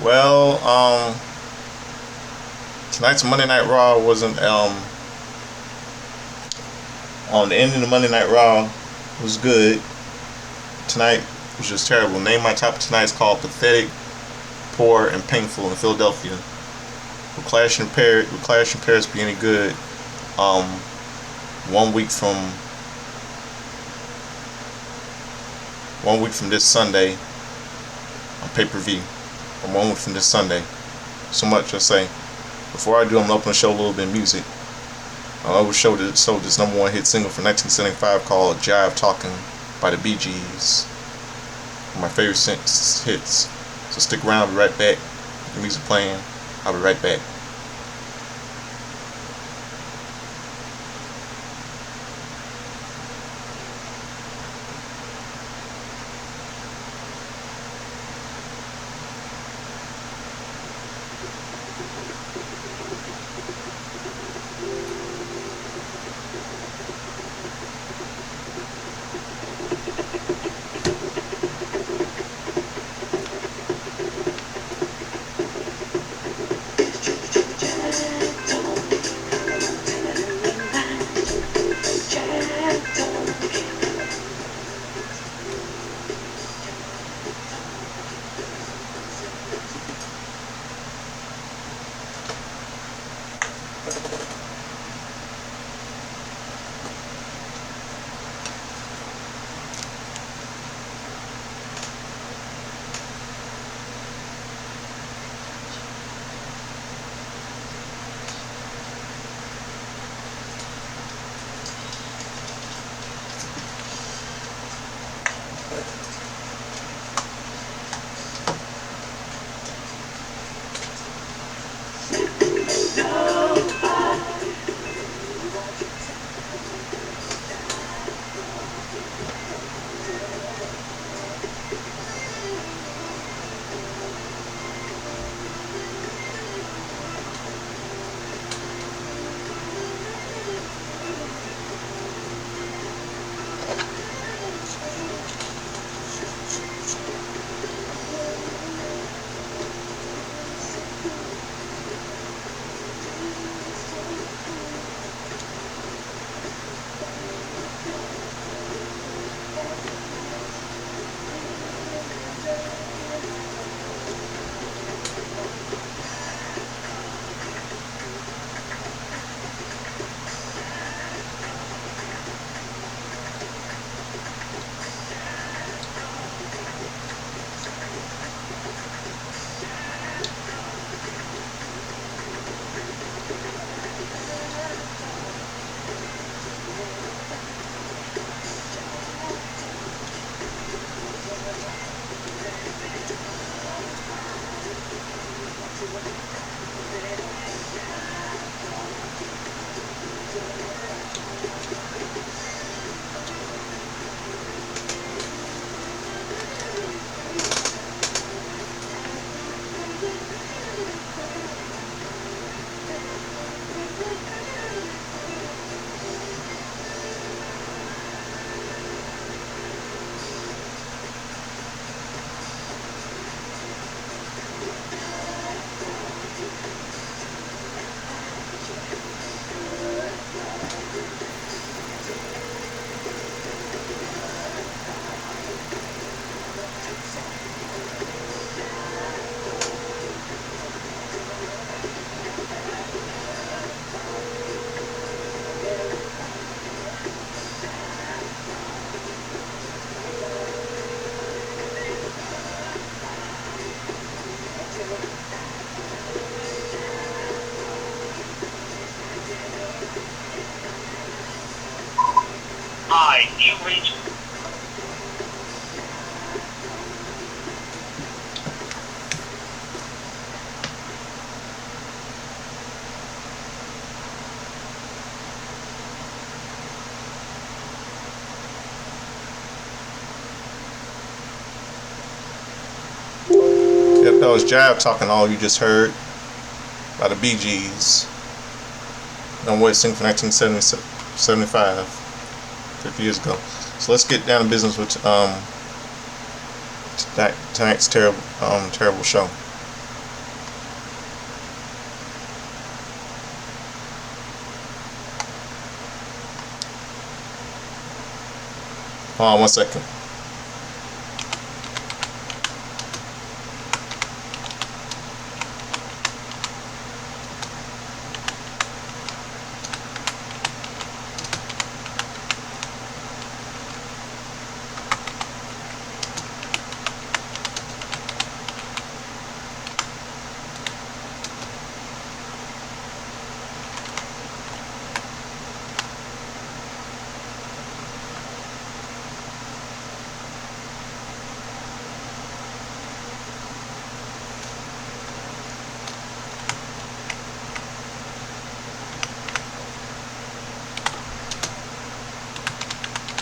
Well, tonight's Monday Night Raw wasn't on the ending of Monday Night Raw was good. Tonight was just terrible. Name my topic tonight is called Pathetic, Poor, and Painful in Philadelphia. Will Clash in Paris be any good? Um, 1 week from 1 week from this Sunday on pay-per-view. Or 1 week from this Sunday. So much I say. Before I do, I'm gonna open the show a little bit of music. I will show this #1 hit single from 1975 called "Jive Talking" by the Bee Gees. One of my favorite hits. So stick around. I'll be right back. The music playing. I'll be right back. Hi, you reached. Yep, that was Jive Talking, all you just heard by the Bee Gees. #1 single from 1975, 50 years ago. So let's get down to business with tonight's terrible show. Hold on 1 second.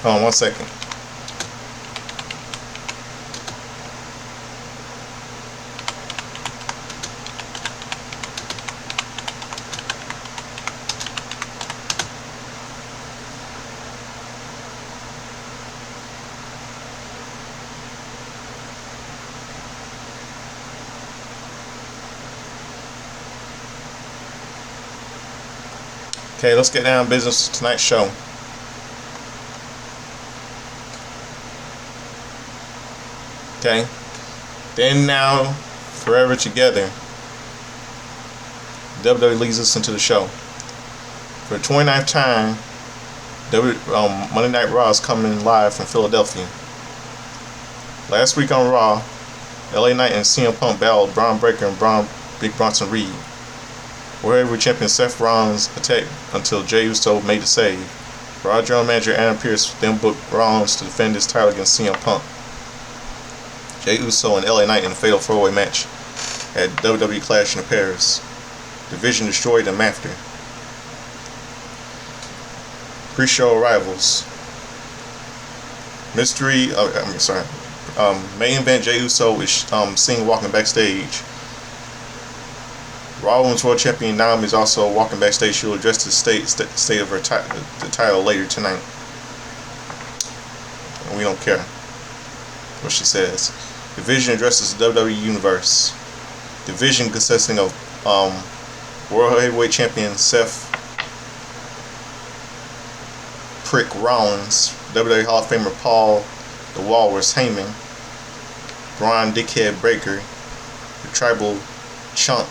Hold on 1 second. Okay, let's get down to business for tonight's show. Okay, then now, forever together, WWE leads us into the show. For the 29th time, Monday Night Raw is coming live from Philadelphia. Last week on Raw, LA Knight and CM Punk battled Braun Breaker and Big Bronson Reed. World Heavyweight Champion Seth Rollins attacked until Jey Uso made the save. Raw General Manager Adam Pearce then booked Rollins to defend his title against CM Punk. Jey Uso and LA Knight in a fatal 4-way match at WWE Clash in Paris. Division destroyed them after. Pre-show arrivals. Main event, Jey Uso is seen walking backstage. Raw Women's World Champion Naomi is also walking backstage. She will address the state of her the title later tonight. And we don't care what she says. Division addresses the WWE Universe. Division consisting of World Heavyweight Champion Seth Prick Rollins, WWE Hall of Famer Paul the Walrus Heyman, Braun Dickhead Breaker, the Tribal Chump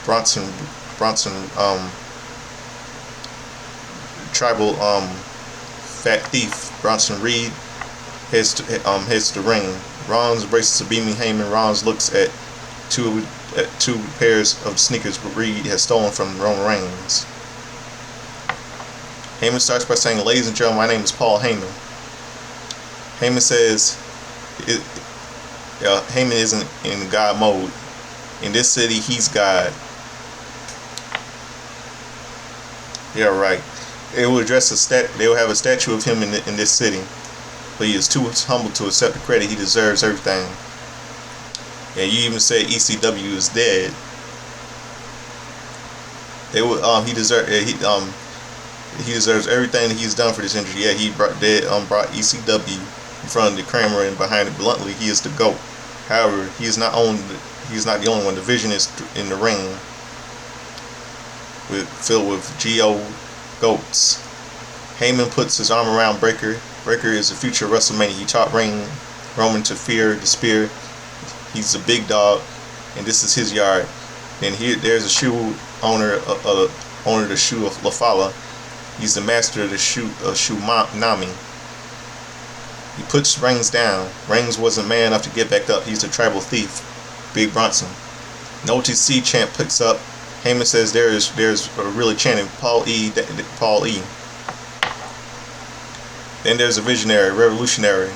Bronson Tribal Fat Thief Bronson Reed heads to the ring. Rollins embraces a beaming Heyman. Rollins looks at two pairs of sneakers Reed has stolen from Roman Reigns. Heyman starts by saying, "Ladies and gentlemen, my name is Paul Heyman." Heyman says Heyman isn't in God mode. In this city, he's God. Yeah, right. They will They will have a statue of him in this city, but he is too humble to accept the credit. He deserves everything. And you even said ECW is dead. They will. He deserves everything that he's done for this industry. Yeah, he brought ECW in front of the camera and behind it bluntly. He is the GOAT. However, he is not the only one. The Division is in the ring filled with GO GOATs. Heyman puts his arm around Breaker. Breaker is the future of WrestleMania. He taught Roman to fear the spear. He's a big dog, and this is his yard. And there's a shoe owner of the shoe of La Fala. He's the master of the shoe Nami. He puts Reigns down. Reigns wasn't man enough to get back up. He's the tribal thief, Big Bronson. An OTC chant picks up. Heyman says there's a really chanting Paul E. Then there's a visionary, revolutionary,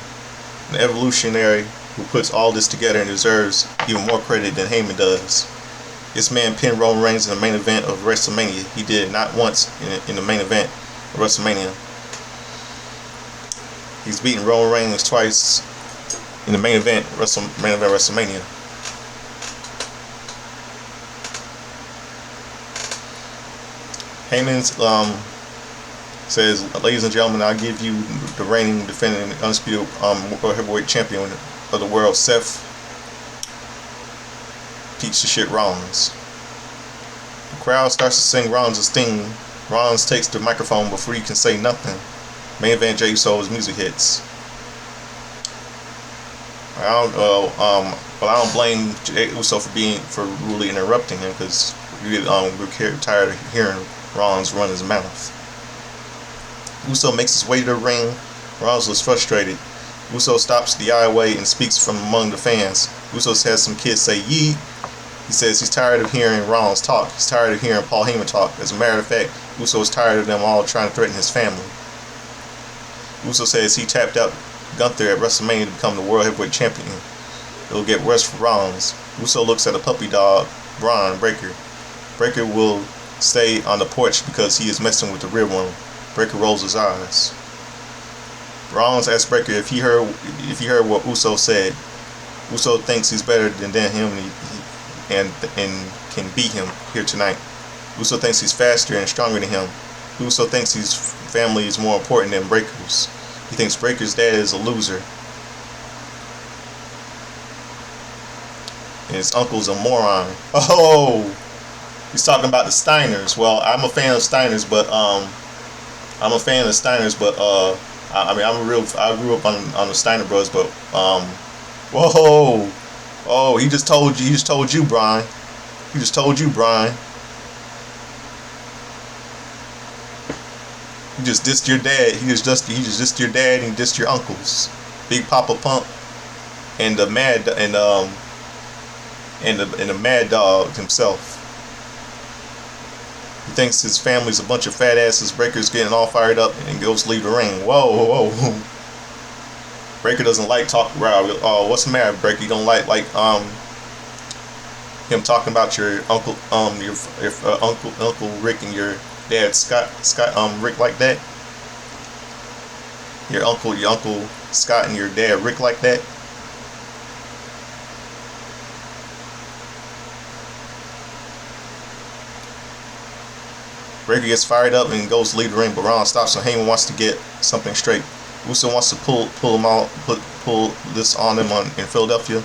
an evolutionary who puts all this together and deserves even more credit than Heyman does. This man pinned Roman Reigns in the main event of WrestleMania. He did it not once in the main event of WrestleMania. He's beaten Roman Reigns twice in the main event WrestleMania. Heyman says, "Ladies and gentlemen, I give you the reigning, defending, undisputed World Heavyweight Champion of the world, Seth Piece of Shit Rollins." The crowd starts to sing Rollins' theme. Rollins takes the microphone before he can say nothing. Main event Jey Uso's music hits. But I don't blame Jey Uso for rudely interrupting him, because we're tired of hearing Rollins run his mouth. Uso makes his way to the ring. Rollins was frustrated. Uso stops the aisleway and speaks from among the fans. Uso has some kids say "Yee." He says he's tired of hearing Rollins talk. He's tired of hearing Paul Heyman talk. As a matter of fact, Uso is tired of them all trying to threaten his family. Uso says he tapped out Gunther at WrestleMania to become the World Heavyweight Champion. It'll get worse for Rollins. Uso looks at a puppy dog, Braun Breaker. Breaker will stay on the porch because he is messing with the real one. Breaker rolls his eyes. Rollins asks Breaker if he heard what Uso said. Uso thinks he's better than him and can beat him here tonight. Uso thinks he's faster and stronger than him. Uso thinks his family is more important than Breaker's. He thinks Breaker's dad is a loser, and his uncle's a moron. Oh, he's talking about the Steiners. Well, I'm a fan of Steiners, but I grew up on the Steiner Bros, but whoa, oh, he just told you, Brian. He just told you, Brian. He just dissed your dad. He just dissed your dad and dissed your uncles, Big Papa Pump, and the Mad Dog himself. He thinks his family's a bunch of fat asses. Breaker's getting all fired up and goes to leave the ring. Whoa. Breaker doesn't like talking. Oh, what's the matter, Breaker? You don't like him talking about your uncle, your Uncle Rick and your dad Scott, Rick like that? Your uncle Scott and your dad Rick like that? Breaker gets fired up and goes to leave the ring, but Ron stops him. Heyman wants to get something straight. Uso wants to pull this on him in Philadelphia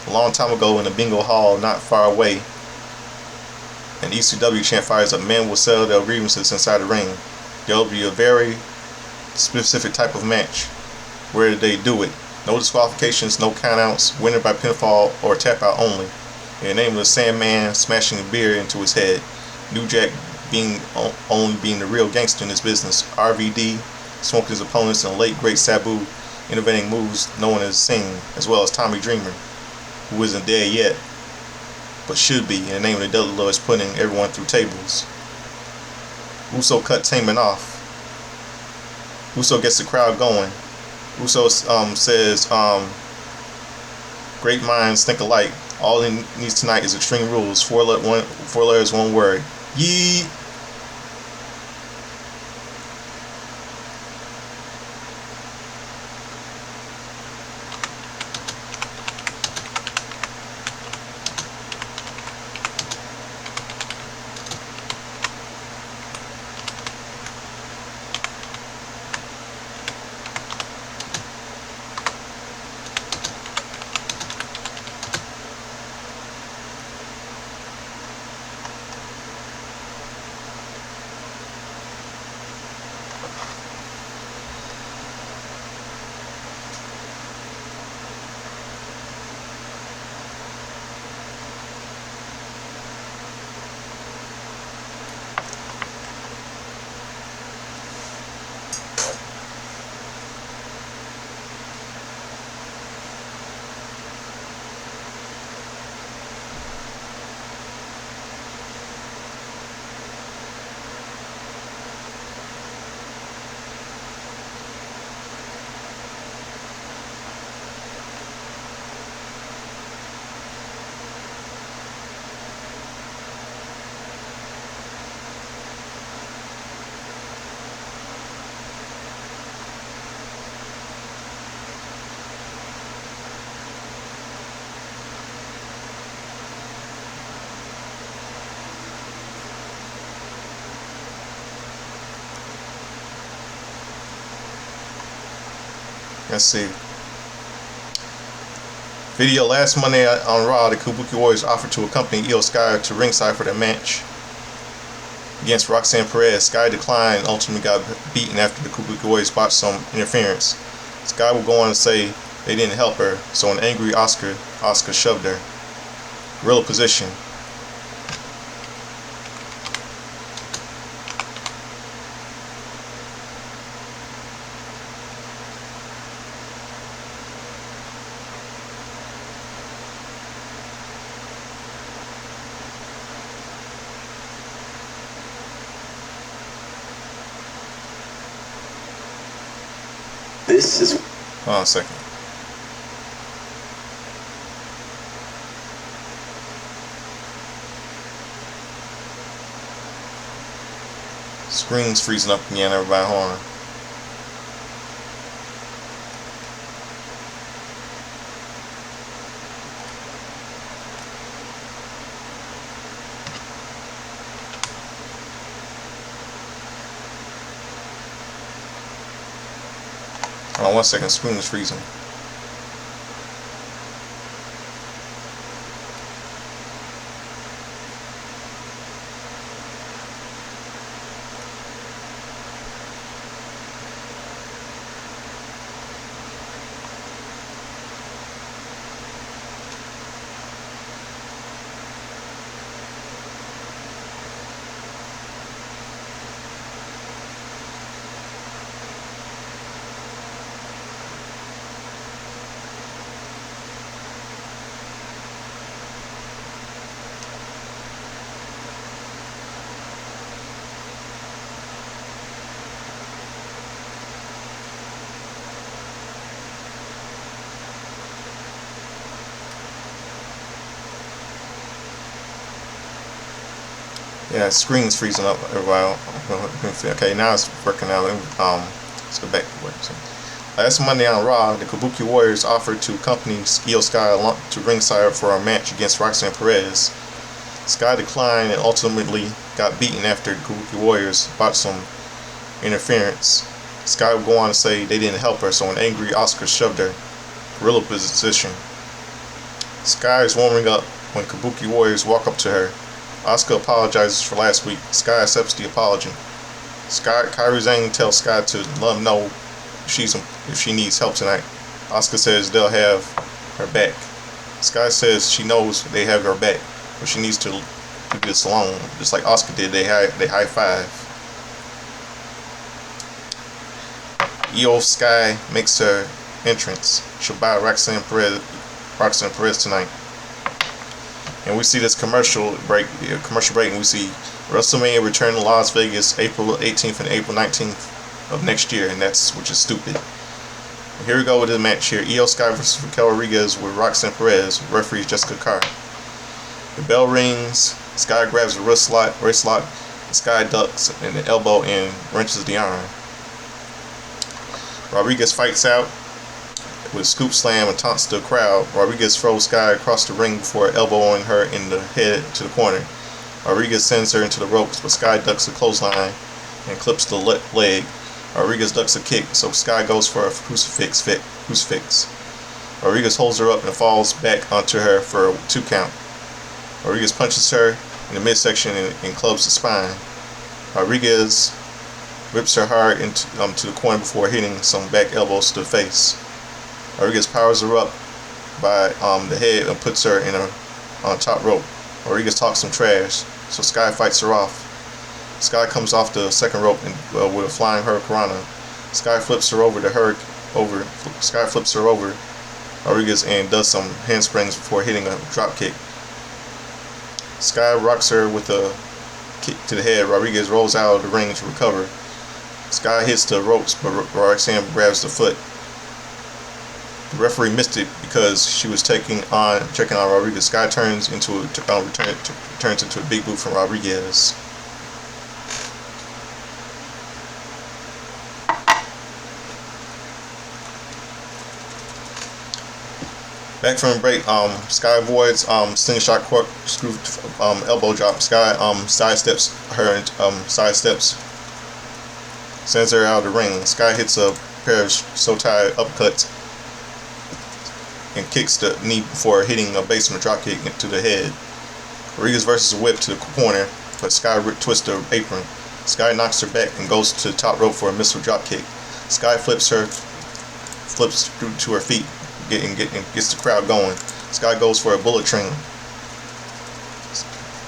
a long time ago in a bingo hall not far away. An ECW champ fires up. Men will settle their grievances inside the ring. There will be a very specific type of match. Where they do it. No disqualifications, no countouts, winner by pinfall or tap out only. In the name of the Sandman smashing a beer into his head. New Jack only being the real gangster in this business. RVD smoking his opponents, and late great Sabu innovating moves known as Sing, as well as Tommy Dreamer, who isn't dead yet, but should be, in the name of the Dudley Boyz, putting everyone through tables. Uso cuts Heyman off. Uso gets the crowd going. Uso says, great minds think alike. All he needs tonight is Extreme Rules. Four letters, one word. Yee! Let's see. Video last Monday on Raw, the Kabuki Warriors offered to accompany Io Sky to ringside for their match. against Roxanne Perez. Sky declined and ultimately got beaten after the Kabuki Warriors botched some interference. Sky will go on to say they didn't help her, so an angry Asuka shoved her. Gorilla position. This is. Hold on a second. Screen's freezing up again, everybody. Hold on. Hold on 1 second. Screen is freezing. Yeah, screen's freezing up everybody. Okay, now it's working out. Let's go back to work. Last Monday on Raw, the Kabuki Warriors offered to accompany Io Sky to ringside for a match against Roxanne Perez. Sky declined and ultimately got beaten after the Kabuki Warriors botched some interference. Sky would go on to say they didn't help her, so an angry Asuka shoved her. Gorilla position. Sky is warming up when Kabuki Warriors walk up to her. Asuka apologizes for last week. Sky accepts the apology. Kairi Sane tells Sky to let him know if she needs help tonight. Asuka says they'll have her back. Sky says she knows they have her back, but she needs to leave this alone. Just like Asuka did, they high five. Io Sky makes her entrance. She'll buy Roxanne Perez tonight. And we see this commercial break, and we see WrestleMania return to Las Vegas April 18th and April 19th of next year, and which is stupid. And here we go with the match here. Io Sky versus Raquel Rodriguez with Roxanne Perez. Referee Jessica Carr. The bell rings. Sky grabs the wrist lock. And Sky ducks and the elbow and wrenches the arm. Rodriguez fights out with a scoop slam and taunts the crowd. Rodriguez throws Sky across the ring before elbowing her in the head to the corner. Rodriguez sends her into the ropes, but Sky ducks a clothesline and clips the leg. Rodriguez ducks a kick, so Sky goes for a crucifix. Rodriguez holds her up and falls back onto her for a 2 count. Rodriguez punches her in the midsection and clubs the spine. Rodriguez whips her hard to the corner before hitting some back elbows to the face. Rodriguez powers her up by the head and puts her on top rope. Rodriguez talks some trash, so Sky fights her off. Sky comes off the second rope and with a flying hurricanrana. Sky flips her over. Sky flips her over Rodriguez and does some handsprings before hitting a drop kick. Sky rocks her with a kick to the head. Rodriguez rolls out of the ring to recover. Sky hits the ropes, but Roxanne grabs the foot. The referee missed it because she was checking on Rodriguez. Sky turns into a big boot from Rodriguez. Back from the break, Sky avoids slingshot screw elbow drop. Sky sidesteps her, sends her out of the ring. Sky hits a pair of so-tie uppercuts and kicks the knee before hitting a basement dropkick to the head. Rodriguez versus a whip to the corner. but Sky twists her apron. Sky knocks her back and goes to the top rope for a missile dropkick. Sky flips through to her feet and gets the crowd going. Sky goes for a bullet train,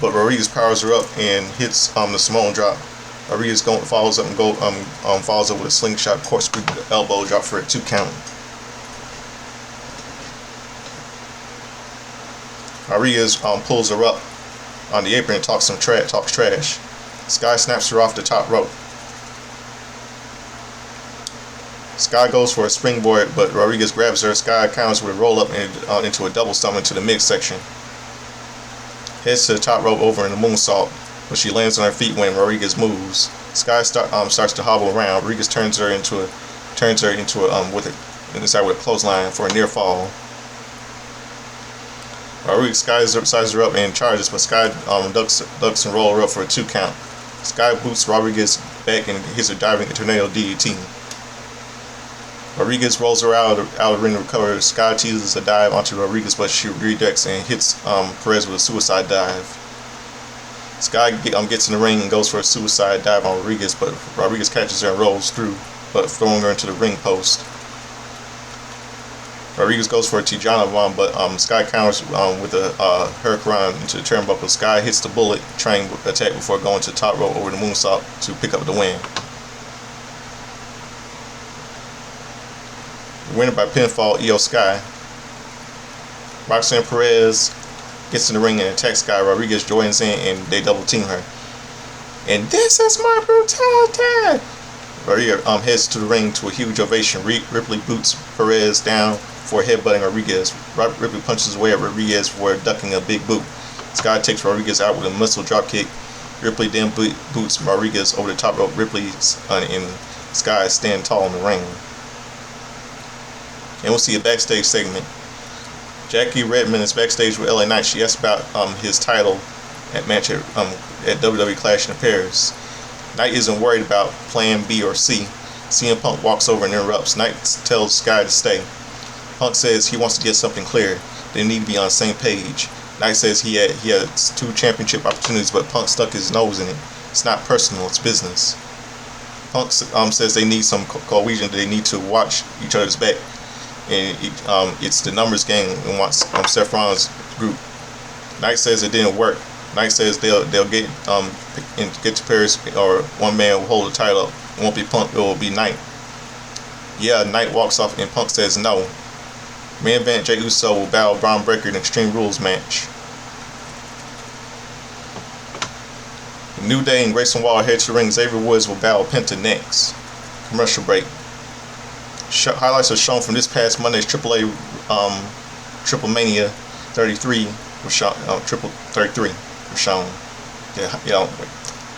but Rodriguez powers her up and hits the Samoan drop. Rodriguez follows up with a slingshot corkscrew elbow drop for a 2 count. Rodriguez pulls her up on the apron and talks trash. Sky snaps her off the top rope. Sky goes for a springboard, but Rodriguez grabs her. Sky counters with a roll up and into a double stomp into the midsection. Heads to the top rope over in the moonsault, but she lands on her feet when Rodriguez moves. Sky starts to hobble around. Rodriguez turns her into a clothesline for a near fall. Rodriguez sizes her up and charges, but Sky ducks and rolls her up for a 2 count. Sky boots Rodriguez back and hits her diving tornado DDT. Rodriguez rolls her out of the ring to recover. Sky teases a dive onto Rodriguez, but she redirects and hits Perez with a suicide dive. Sky gets in the ring and goes for a suicide dive on Rodriguez, but Rodriguez catches her and rolls through, but throwing her into the ring post. Rodriguez goes for a Tijana bomb, but Sky counters with a Hurricane into the turnbuckle. Sky hits the bullet train attack before going to the top rope over the moonsault to pick up the win. Winner by pinfall, Io Sky. Roxanne Perez gets in the ring and attacks Sky. Rodriguez joins in and they double team her. And this is my brutality! Rodriguez heads to the ring to a huge ovation. Ripley boots Perez down for headbutting Rodriguez. Ripley punches away at Rodriguez for ducking a big boot. Sky takes Rodriguez out with a missile dropkick. Ripley then boots Rodriguez over the top rope. Ripley and Sky stand tall in the ring. And we'll see a backstage segment. Jackie Redmond is backstage with LA Knight. She asks about his title match at WWE Clash in Paris. Knight isn't worried about plan B or C. CM Punk walks over and interrupts. Knight tells Sky to stay. Punk says he wants to get something clear. They need to be on the same page. Knight says he had 2 championship opportunities, but Punk stuck his nose in it. It's not personal, it's business. Punk says they need some cohesion. They need to watch each other's back. And it's the numbers game and wants Seth Rollins' group. Knight says it didn't work. Knight says they'll get to Paris, or one man will hold the title up. It won't be Punk, it will be Knight. Yeah, Knight walks off and Punk says no. Main event, Jey Uso will battle Braun Breaker in an Extreme Rules match. New Day and Grayson Waller head to the ring. Xavier Woods will battle Penta next. Commercial break. Highlights are shown from this past Monday's AAA Triple Mania 33 was shown. Triple 33 was shown.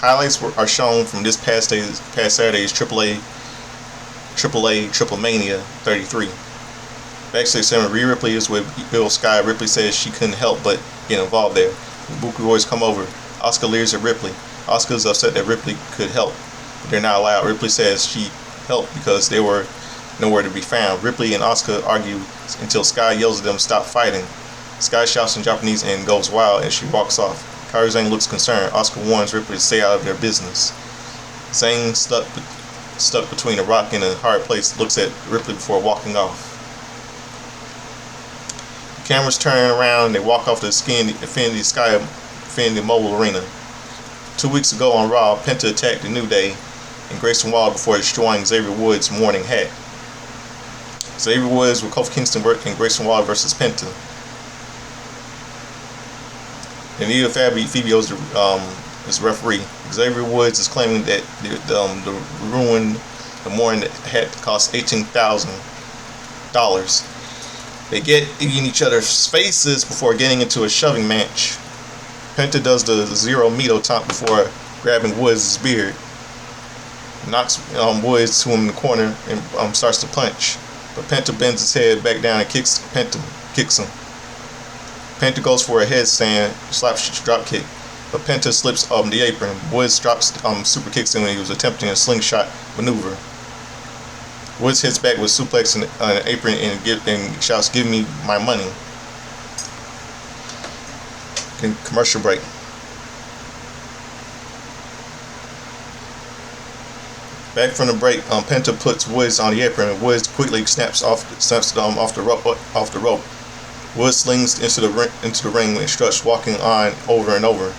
Highlights are shown from this past Saturday's AAA Triple Mania 33. Backstage segment, Rhea Ripley is with Io Sky. Ripley says she couldn't help but get involved there. The Buki Boys come over. Asuka leers at Ripley. Asuka's upset that Ripley could help, but they're not allowed. Ripley says she helped because they were nowhere to be found. Ripley and Asuka argue until Sky yells at them to stop fighting. Sky shouts in Japanese and goes wild as she walks off. Kairi Sane looks concerned. Asuka warns Ripley to stay out of their business. Sane, stuck between a rock and a hard place, looks at Ripley before walking off. The cameras turn around and they walk off the Infinity Mobile Arena. 2 weeks ago on Raw, Penta attacked the New Day and Grayson Waller before destroying Xavier Woods' morning hat. Xavier Woods with Kofi Kingston and Grayson Waller versus Penta. Anita Fabio is referee. Xavier Woods is claiming that the ruined the morning hat cost $18,000. They get in each other's faces before getting into a shoving match. Penta does the Zero Mito taunt before grabbing Woods' beard. Knocks Woods to him in the corner and starts to punch. But Penta bends his head back down and kicks him. Penta goes for a headstand, slaps drop kick, but Penta slips the apron. Woods drops super kicks him when he was attempting a slingshot maneuver. Woods hits back with suplex and an apron and shouts, "Give me my money." Commercial break. Back from the break, Penta puts Woods on the apron, and Woods quickly snaps off the rope. Woods slings into the ring and starts walking on over and over.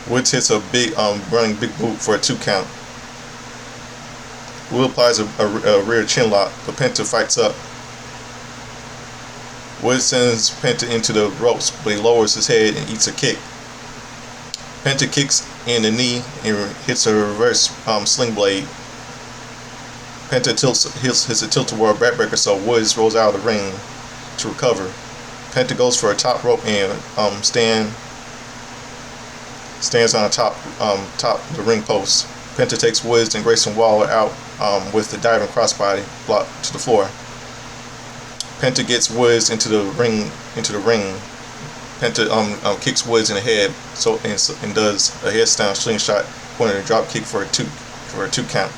Woods hits a big running big boot for a 2 count. Wood applies a rear chin lock, but Penta fights up. Woods sends Penta into the ropes, but he lowers his head and eats a kick. Penta kicks in the knee and hits a reverse sling blade. Penta hits a tilt-a-whirl backbreaker, so Woods rolls out of the ring to recover. Penta goes for a top rope and stands on top the ring post. Penta takes Woods and Grayson Waller out with the diving crossbody block to the floor. Penta gets Woods into the ring. Penta kicks Woods in the head and does a headstand slingshot, pointing a drop kick for a 2 count.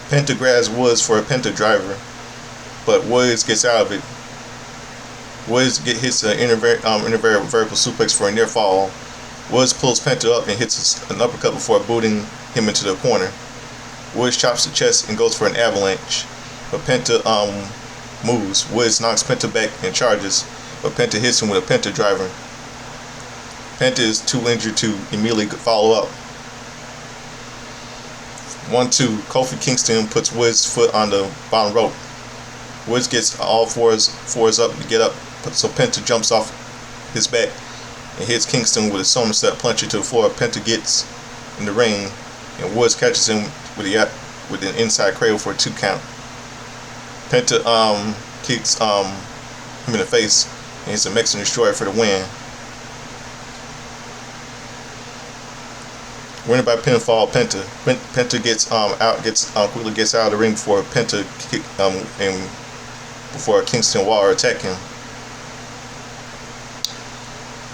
Penta grabs Woods for a Penta driver, but Woods gets out of it. Woods hits an inner vertical suplex for a near fall. Woods pulls Penta up and hits an uppercut before booting him into the corner. Woods chops the chest and goes for an avalanche, but Penta moves. Woods knocks Penta back and charges, but Penta hits him with a Penta driver. Penta is too injured to immediately follow up. 1-2. Kofi Kingston puts Woods' foot on the bottom rope. Woods gets all fours up to get up, so Penta jumps off his back and hits Kingston with a somersault punch to the floor. Penta gets in the ring, and Woods catches him with an inside cradle for a 2 count. Penta kicks him in the face and hits a Mexican Destroyer for the win. Winner by pinfall, Penta. Penta quickly gets out of the ring before Penta kick and before Kingston Waller attack him.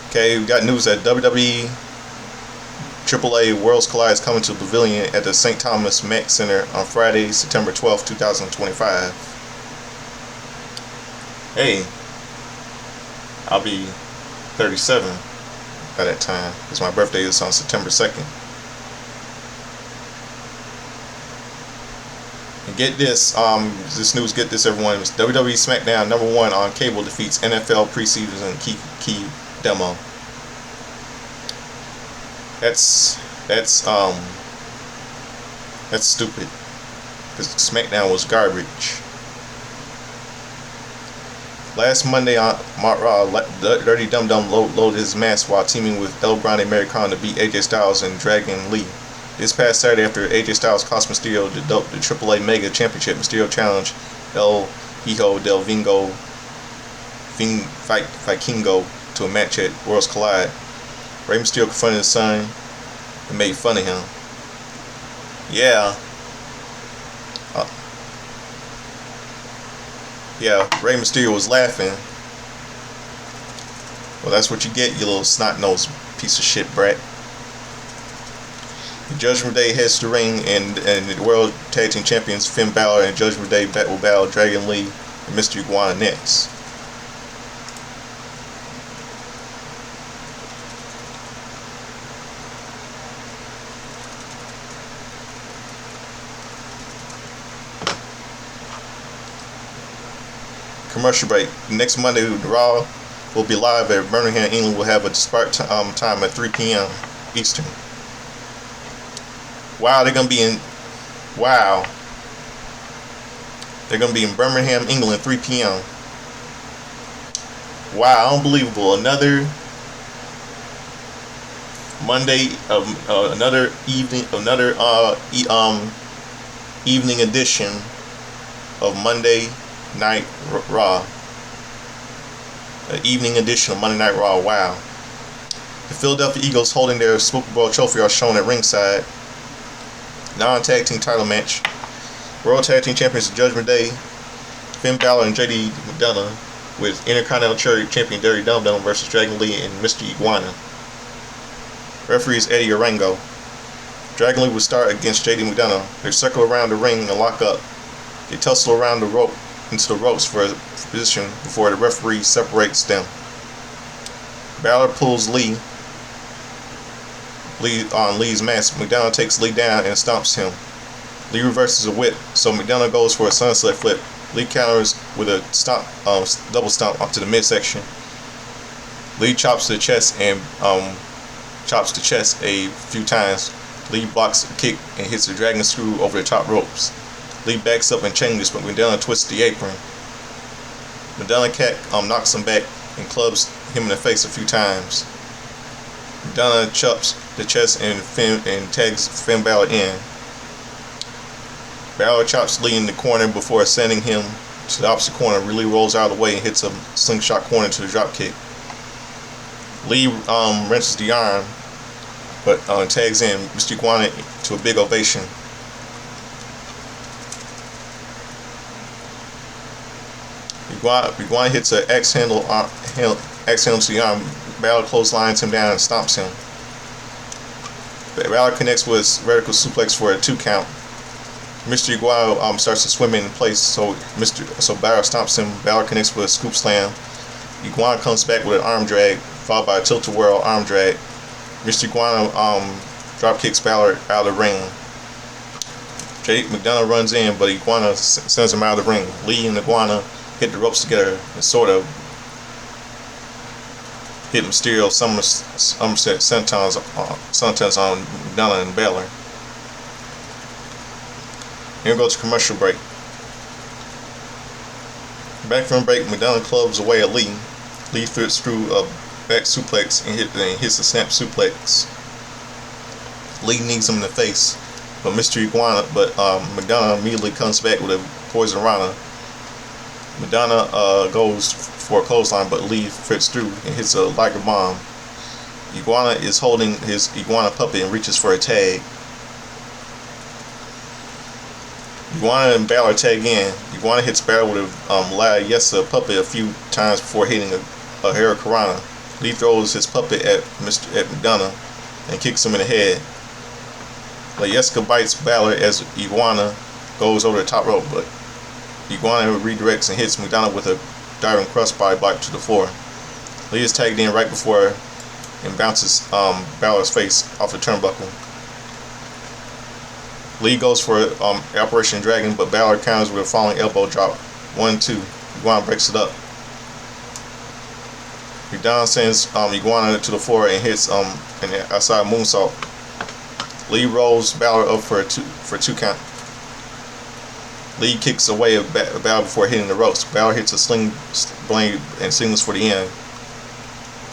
Okay, we got news that WWE AAA Worlds Collide is coming to the Pavilion at the St. Thomas Mack Center on Friday, September 12, 2025. Hey, I'll be 37 by that time because my birthday is on September 2nd. And get this, this news, get this everyone, WWE SmackDown #1 on cable defeats NFL preseason key demo. That's stupid, because SmackDown was garbage. Last Monday on Raw, Dirty Dum Dum loaded his mask while teaming with El Grande Americano to beat AJ Styles and Dragon Lee. This past Saturday, after AJ Styles cost Mysterio the AAA Mega Championship, Mysterio challenged El Hijo del Vikingo to a match at Worlds Collide. Rey Mysterio confronted his son and made fun of him. Yeah, Rey Mysterio was laughing. Well, that's what you get, you little snot-nosed piece of shit brat. Judgment Day heads to the ring, and the World Tag Team Champions Finn Balor and Judgment Day will battle Dragon Lee and Mr. Iguana next. Commercial break. Next Monday, Raw will be live at Birmingham, England. Will have a start time at 3 p.m. Eastern. They're gonna be in Birmingham, England, 3 p.m. Wow, unbelievable! Another Monday, another evening edition of Monday Night Raw. An evening edition of Monday Night Raw. Wow. The Philadelphia Eagles, holding their Super Bowl trophy, are shown at ringside. Non-tag team title match. World Tag Team Champions Judgment Day, Finn Balor and JD McDonough, with Intercontinental Champion Dirty Dum Dum versus Dragon Lee and Mr. Iguana. Referee is Eddie Orango. Dragon Lee will start against JD McDonough. They circle around the ring and lock up. They tussle around into the ropes for position before the referee separates them. Balor pulls Lee Lee's mask. McDonough takes Lee down and stomps him. Lee reverses a whip, so McDonough goes for a sunset flip. Lee counters with a stomp, double stomp up to the midsection. Lee chops the chest a few times. Lee blocks a kick and hits a dragon screw over the top ropes. Lee backs up and changes, but McDonough twists the apron. McDonough knocks him back and clubs him in the face a few times. McDonough chops the chest and tags Finn Balor in. Balor chops Lee in the corner before sending him to the opposite corner. Lee rolls out of the way and hits a slingshot corner to the dropkick. Lee wrenches the arm, but tags in Mr. Iguana to a big ovation. Iguana hits an axe handle to the arm. Balor clotheslines him down and stomps him. Balor connects with vertical suplex for a 2 count. Mr. Iguana starts to swim in place, so Balor stomps him. Balor connects with a scoop slam. Iguana comes back with an arm drag, followed by a tilt-a-whirl arm drag. Mr. Iguana drop kicks Balor out of the ring. McDonough runs in, but Iguana sends him out of the ring. Lee and Iguana hit the ropes together and sort of hit Mysterio somerset senton on McDonough and Balor. Here goes to commercial break. Back from break, McDonough clubs away at Lee. Lee flips through a back suplex and hits a snap suplex. Lee knees him in the face, but McDonough immediately comes back with a poison rana. McDonough goes for a clothesline, but Lee fits through and hits a Liger bomb. Iguana is holding his Iguana puppet and reaches for a tag. Iguana and Balor tag in. Iguana hits Balor with a La Yesa puppet a few times before hitting a Hurricanrana. Lee throws his puppet at McDonough and kicks him in the head. La Yesa bites Balor as Iguana goes over the top rope, but Iguana redirects and hits McDonough with a diving crossbody block to the floor. Lee is tagged in right before and bounces Balor's face off the turnbuckle. Lee goes for Operation Dragon, but Balor counters with a falling elbow drop. 1-2. Iguana breaks it up. McDonough sends Iguana to the floor and hits an outside moonsault. Lee rolls Balor up for a 2 count. Lee kicks away at Balor before hitting the ropes. Balor hits a sling blade and signals for the end.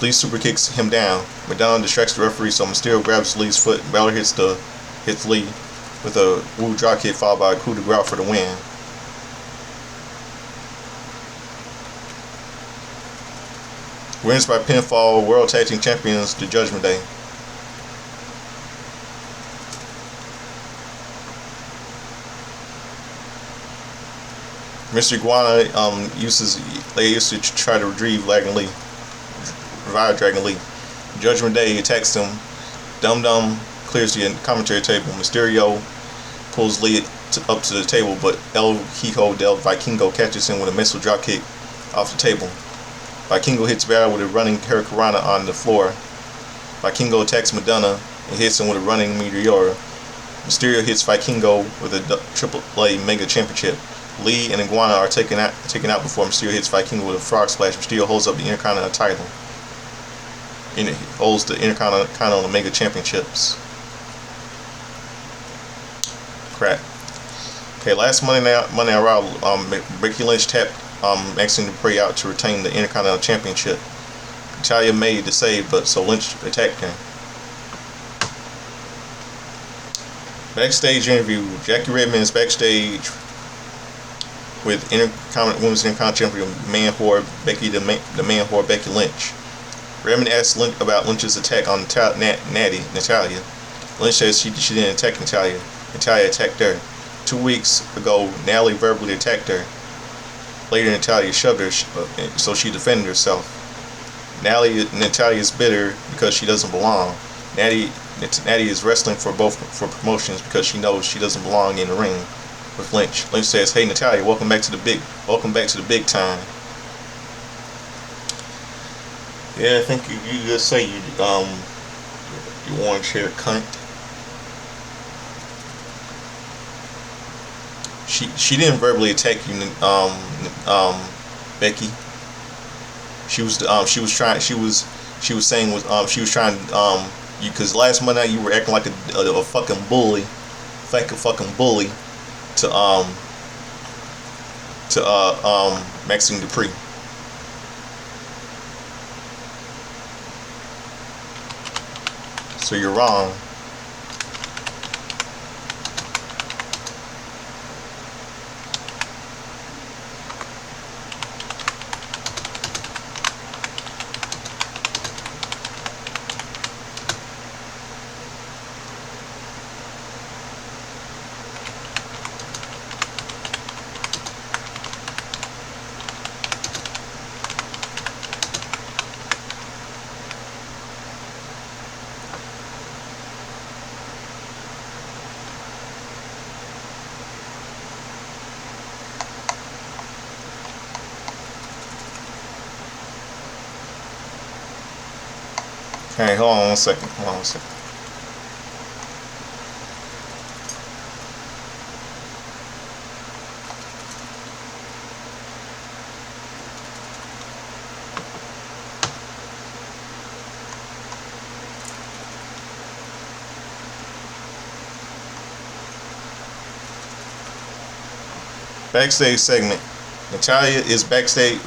Lee super kicks him down. McDonough distracts the referee, so Mysterio grabs Lee's foot. Balor hits Lee with a Wwe drop kick followed by a coup de grace for the win. Wins by pinfall, World Tag Team Champions, the Judgment Day. Mr. Iguana they used to try to revive Dragon Lee. Judgment Day attacks him. Dum Dum clears the commentary table. Mysterio pulls Lee up to the table, but El Hijo del Vikingo catches him with a missile dropkick off the table. Vikingo hits Balor with a running Hurricanrana on the floor. Vikingo attacks McDonough and hits him with a running Meteora. Mysterio hits Vikingo with a AAA Mega Championship. Lee and Iguana are taken out before Mysterio hits Vikingo with a frog splash. Mysterio holds up the Intercontinental title. And it holds the Intercontinental Mega Championships. Crap. Okay, last Monday Night Raw, Becky Lynch tapped Maxine Dupree out to retain the Intercontinental Championship. Natalya made the save, but so Lynch attacked her. Backstage interview. Jackie Redmond is backstage with Women's Intercontinental Champion Man Whore Becky, the Man Whore Becky Lynch. Redmond asks Lynch about Lynch's attack on Natalya. Lynch says she didn't attack Natalya. Natalya attacked her. 2 weeks ago, Natalie verbally attacked her. Later, Natalya shoved her, so she defended herself. Natalya is bitter because she doesn't belong. Natty is wrestling for promotions because she knows she doesn't belong in the ring with Lynch. Lynch says, "Hey Natalya, welcome back to the big time." Yeah, I think you just say You orange hair cunt. She didn't verbally attack you, Becky. She was saying she was trying you, because last Monday you were acting like a fucking bully, like a fucking bully to Maxine Dupree. So you're wrong. Hey, hold on one second. Hold on one second. Backstage segment. Natalia is backstage.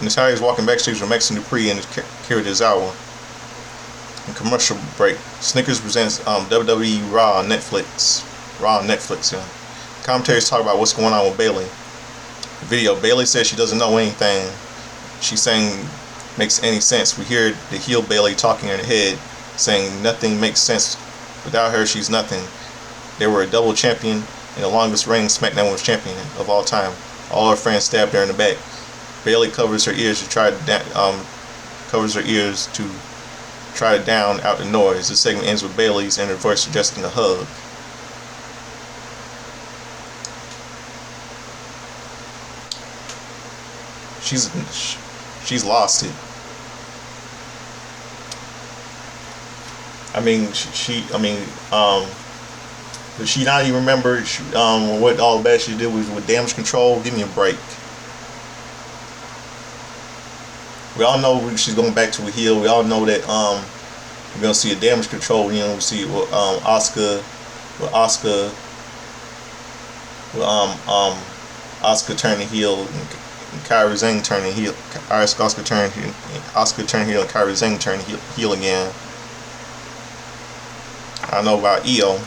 Natalia is walking backstage with Maxine Dupree and Kira Dezawa. Commercial break. Snickers presents WWE Raw on Netflix. Raw on Netflix. Yeah. Commentators talk about what's going on with Bayley. Video. Bayley says she doesn't know anything. She's saying makes any sense. We hear the heel Bayley talking in her head, saying nothing makes sense. Without her, she's nothing. They were a double champion and the longest reigning SmackDown Women's Champion of all time. All her friends stabbed her in the back. Bayley covers her ears to try to drown out the noise. This segment ends with Bayley's inner voice suggesting a hug. She's lost it. I mean, does she not even remember what all the bad she did was with Damage Control? Give me a break. We all know she's going back to a heel. We all know that we're gonna see a Damage Control. You know, we see Asuka turning heel and Kairi Sane turning heel. Asuka turning heel and Kairi Sane turning heel again. I don't know about Io.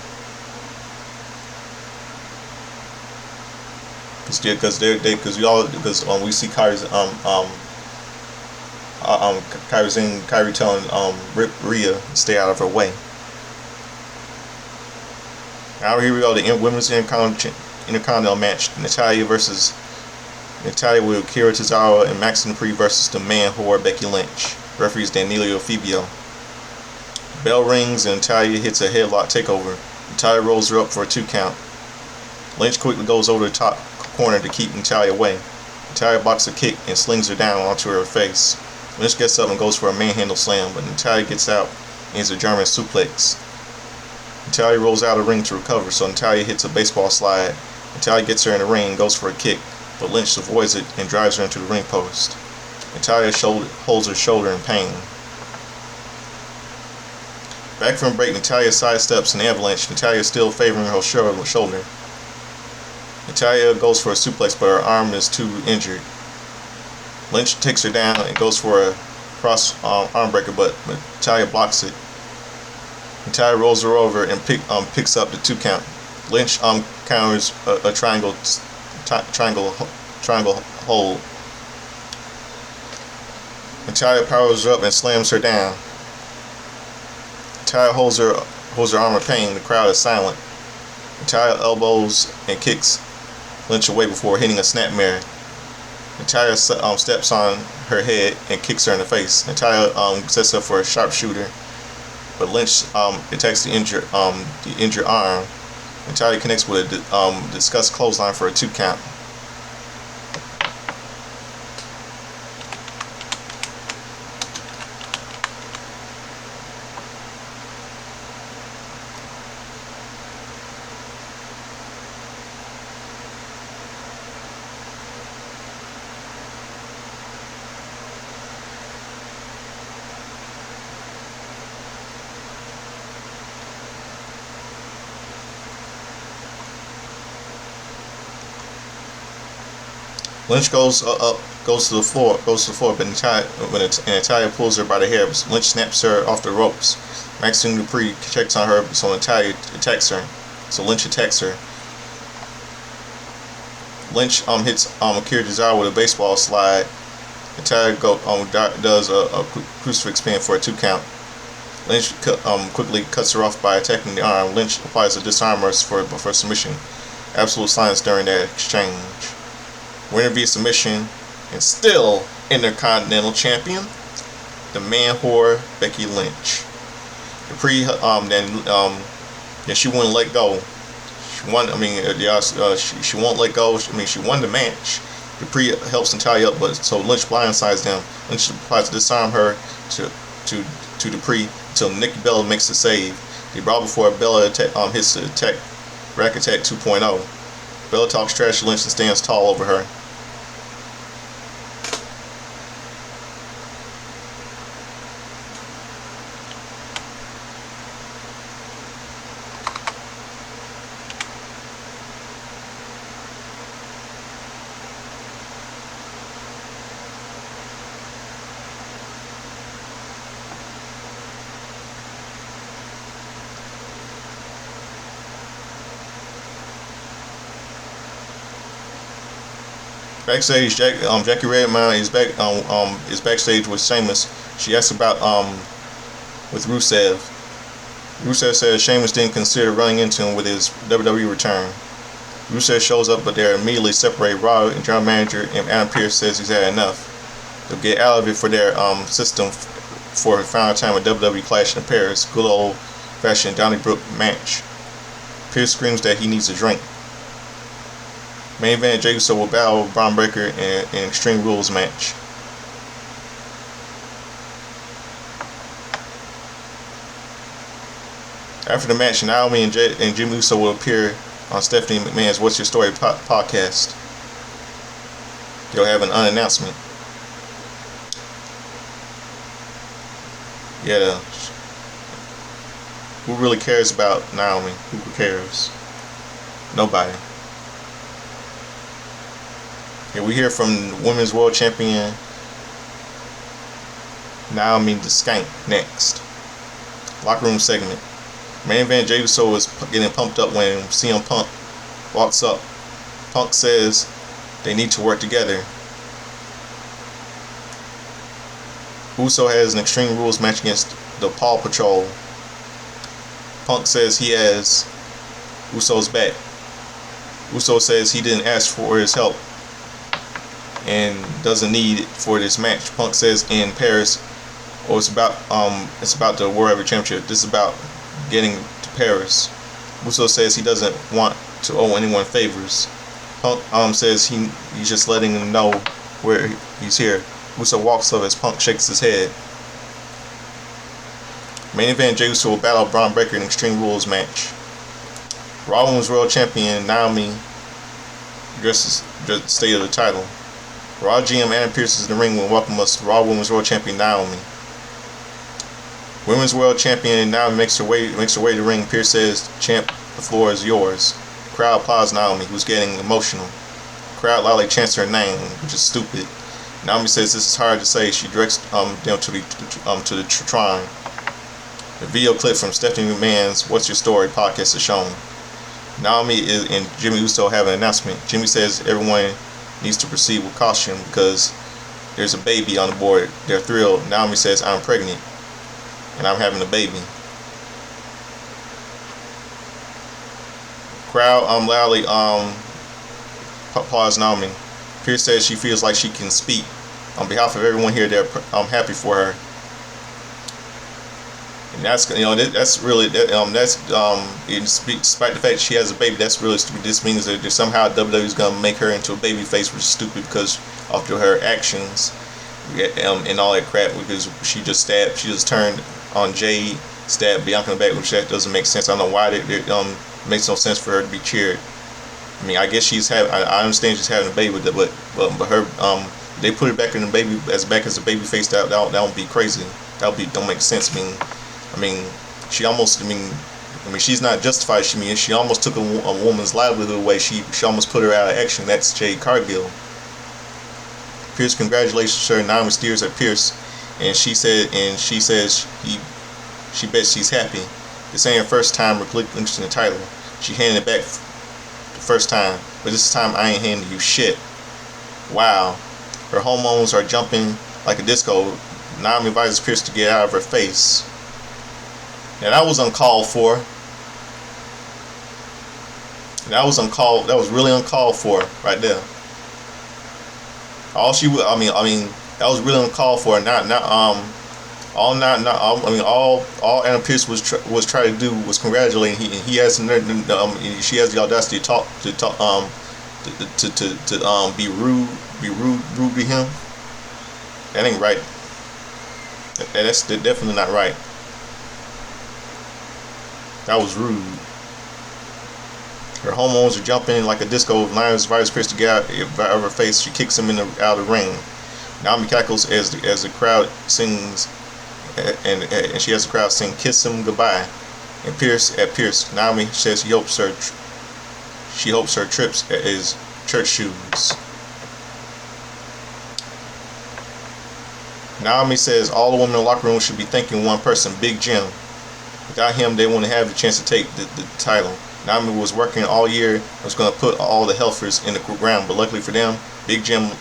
Because we see Kairi telling Rhea to stay out of her way. Now here we go, the women's intercontinental match: Natalia with Kira Tozawa and Maxine Dupree versus the man whore Becky Lynch. Referees Danilo Fibio. Bell rings and Natalia hits a headlock takeover. Natalia rolls her up for a 2 count. Lynch quickly goes over the top corner to keep Natalia away. Natalia blocks a kick and slings her down onto her face. Lynch gets up and goes for a manhandle slam, but Natalia gets out and hits a German suplex. Natalia rolls out of the ring to recover, so Natalia hits a baseball slide. Natalia gets her in the ring and goes for a kick, but Lynch avoids it and drives her into the ring post. Natalia holds her shoulder in pain. Back from break, Natalia sidesteps an avalanche. Natalia is still favoring her shoulder. Natalia goes for a suplex, but her arm is too injured. Lynch takes her down and goes for a cross arm breaker, but Natalia blocks it. Natalia rolls her over and picks up the 2 count. Lynch counters a triangle hold. Natalia powers her up and slams her down. Natalia holds her arm in pain. The crowd is silent. Natalia elbows and kicks Lynch away before hitting a snapmare. Natalia steps on her head and kicks her in the face. Natalia sets up for a sharpshooter, but Lynch attacks the injured arm. Natalia connects with a discussed clothesline for a 2 count. Lynch goes goes to the floor, but Natalia pulls her by the hair. Lynch snaps her off the ropes. Maxine Dupree checks on her, so Natalia attacks her. So Lynch attacks her. Lynch hits Akira Tozawa with a baseball slide. Natalia does a crucifix pin for a 2 count. Lynch quickly cuts her off by attacking the arm. Lynch applies a disarmer for submission. Absolute silence during that exchange. Winner via submission, and still Intercontinental Champion, the man whore Becky Lynch. Dupree then she wouldn't let go. She won. She won't let go. She won the match. Dupree helps Natalia up, but so Lynch blindsides them. Lynch applies to disarm her to Dupree until Nikki Bella makes the save. They brawl before Bella hits the rack attack 2.0. Bella talks trash to Lynch and stands tall over her. Backstage, Jackie Redmond is backstage with Sheamus. She asks about with Rusev. Rusev says Sheamus didn't consider running into him with his WWE return. Rusev shows up, but they're immediately separated. Raw and general manager and Adam Pearce says he's had enough. They'll get out of it for their system for a final time at WWE Clash in Paris. Good old fashioned Donnybrook match. Pearce screams that he needs a drink. Main event, Jey Uso will battle Braun Breaker in an Extreme Rules match. After the match, Naomi and Jimmy Uso will appear on Stephanie McMahon's What's Your Story podcast. They'll have an announcement. Yeah, who really cares about Naomi? Who cares? Nobody. Yeah, we hear from Women's World Champion Naomi the Skank next. Locker room segment. Main event, Jey Uso is getting pumped up when CM Punk walks up. Punk says they need to work together. Uso has an Extreme Rules match against the Paw Patrol. Punk says he has Uso's back. Uso says he didn't ask for his help and doesn't need it for this match. Punk says in Paris, it's about the World Heavyweight Championship. This is about getting to Paris. Uso says he doesn't want to owe anyone favors. Punk says he's just letting them know where he's here. Uso walks up as Punk shakes his head. Main event, Jey Uso will battle Braun Breaker in Extreme Rules match. Raw Women's World Champion Naomi addresses the state of the title. Raw GM Adam Pearce is in the ring will welcome us to Raw Women's World Champion Naomi. Women's World Champion Naomi makes her way to the ring. Pearce says, "Champ, the floor is yours." The crowd applauds Naomi, who's getting emotional. The crowd loudly chants her name, which is stupid. Naomi says this is hard to say. She directs them to the Trine. The video clip from Stephanie McMahon's What's Your Story podcast is shown. Naomi and Jimmy Uso have an announcement. Jimmy says everyone needs to proceed with caution because there's a baby on the board. They're thrilled. Naomi says, "I'm pregnant and I'm having a baby." Crowd loudly applauds Naomi. Pearce says she feels like she can speak. On behalf of everyone here, they're happy for her. And that's really despite the fact she has a baby, that's really stupid. This means that somehow WWE is gonna make her into a baby face, which is stupid because after her actions and all that crap, because she just turned on Jade, stabbed Bianca in the back, which that doesn't make sense. I don't know why it makes no sense for her to be cheered. I mean, I guess I understand she's having a baby with it, but her they put it back in the baby as a baby face. That would be crazy. Don't make sense. I mean, she almost. She's not justified. She almost took a woman's livelihood away. She almost put her out of action. That's Jade Cargill. Pierce congratulations her. Naomi stares at Pierce, and she says she bets she's happy. This ain't her first time relinquishing the title. She handed it back the first time, but this time I ain't handing you shit. Wow. Her hormones are jumping like a disco. Naomi advises Pierce to get out of her face. Now that was uncalled for. That was really uncalled for right there. All really uncalled for. All Adam Pierce was trying to do was congratulate. She has the audacity to be rude to him. That ain't right. That's definitely not right. That was rude. Her hormones are jumping like a disco. Lions invites Pierce to get out of her face. She kicks him out of the ring. Naomi cackles as the crowd sings, and she has the crowd sing "Kiss Him Goodbye." And Pierce, Naomi says she hopes her trips is church shoes. Naomi says all the women in the locker room should be thanking one person, Big Jim. Without him, they wouldn't have the chance to take the title. Naomi was working all year and was going to put all the helpers in the ground, but luckily for them, Big Jim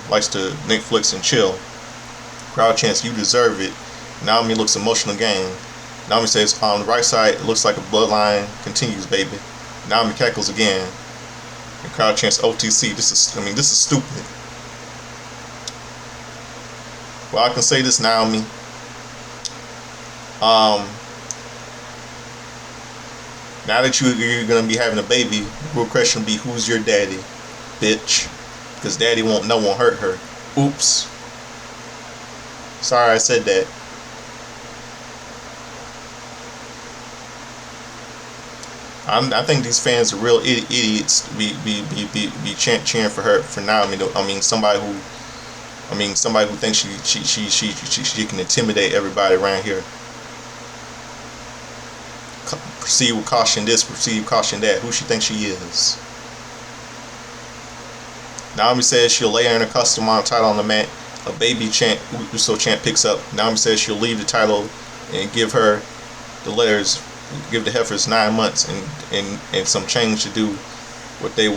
likes to Netflix and chill. Crowd chants, "You deserve it." Naomi looks emotional again. Naomi says, on the right side, it looks like a bloodline continues, baby. Naomi cackles again. The crowd chants, "OTC." This is stupid. Well, I can say this, Naomi. Now that you're gonna be having a baby, the real question will be, who's your daddy, bitch? Because daddy won't hurt her. Oops. Sorry I said that. I think these fans are real idiots to be cheering for her for Naomi. Somebody who thinks she can intimidate everybody around here. Proceed with caution this, proceed with caution that. Who she thinks she is. Naomi says she'll lay her in a custom title on the mat. A baby Uso chant picks up. Naomi says she'll leave the title and give the heifers 9 months and some change to do what they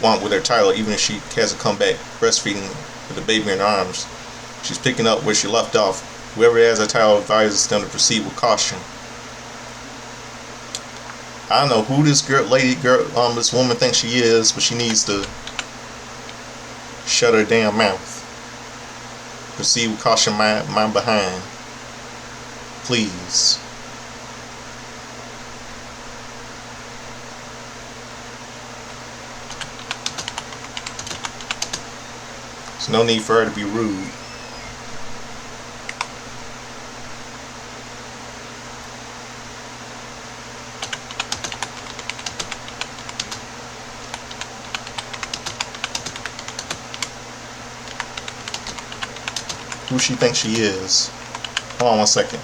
want with their title, even if she has to come back breastfeeding with the baby in her arms. She's picking up where she left off. Whoever has a title advises them to proceed with caution. I don't know who this this woman thinks she is, but she needs to shut her damn mouth. Proceed with caution, my behind. Please. There's no need for her to be rude. Who she thinks she is. Hold on 1 second.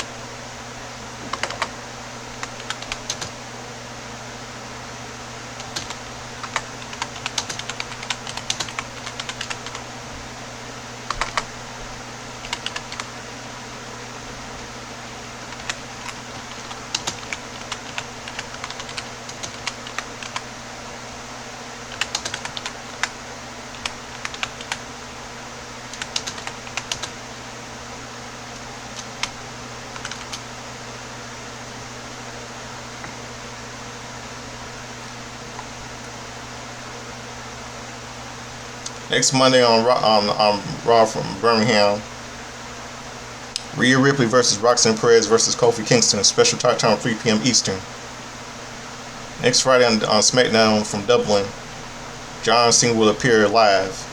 Next Monday on Raw from Birmingham, Rhea Ripley versus Roxanne Perez versus Kofi Kingston. Special talk time 3 p.m. Eastern. Next Friday on SmackDown from Dublin, John Cena will appear live.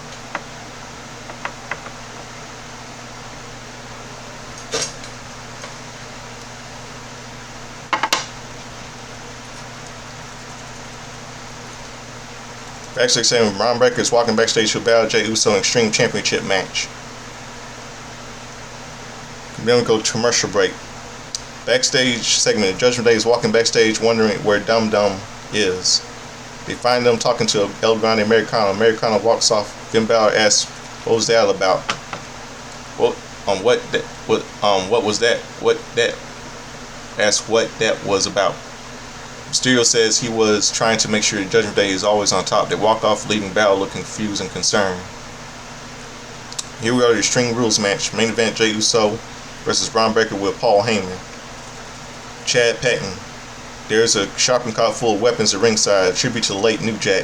Backstage saying Ron Breakker is walking backstage to battle Jey Uso in Extreme Championship match. Then we go to commercial break. Backstage segment. Judgment Day is walking backstage wondering where Dum Dum is. They find them talking to El Grande Americano. Americano walks off. Finn Balor asks What was that all about? What was that? That's what that was about. Mysterio says he was trying to make sure that Judgment Day is always on top. They walk off, leaving Battle looking confused and concerned. Here we are, the Extreme Rules match. Main event: Jey Uso versus Braun Breaker with Paul Heyman. Chad Patton. There's a shopping cart full of weapons at ringside, tribute to the late New Jack.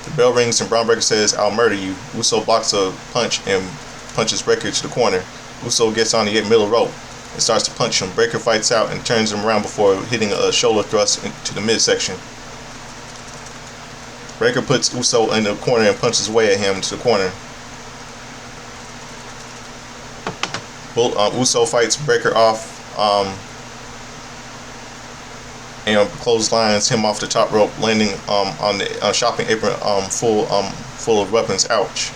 The bell rings and Braun Breaker says, "I'll murder you." Uso blocks a punch and punches Breaker to the corner. Uso gets on the middle rope and starts to punch him. Breaker fights out and turns him around before hitting a shoulder thrust into the midsection. Breaker puts Uso in the corner and punches away at him to the corner. Uso fights Breaker off and clotheslines him off the top rope, landing on the shopping apron full of weapons. Ouch.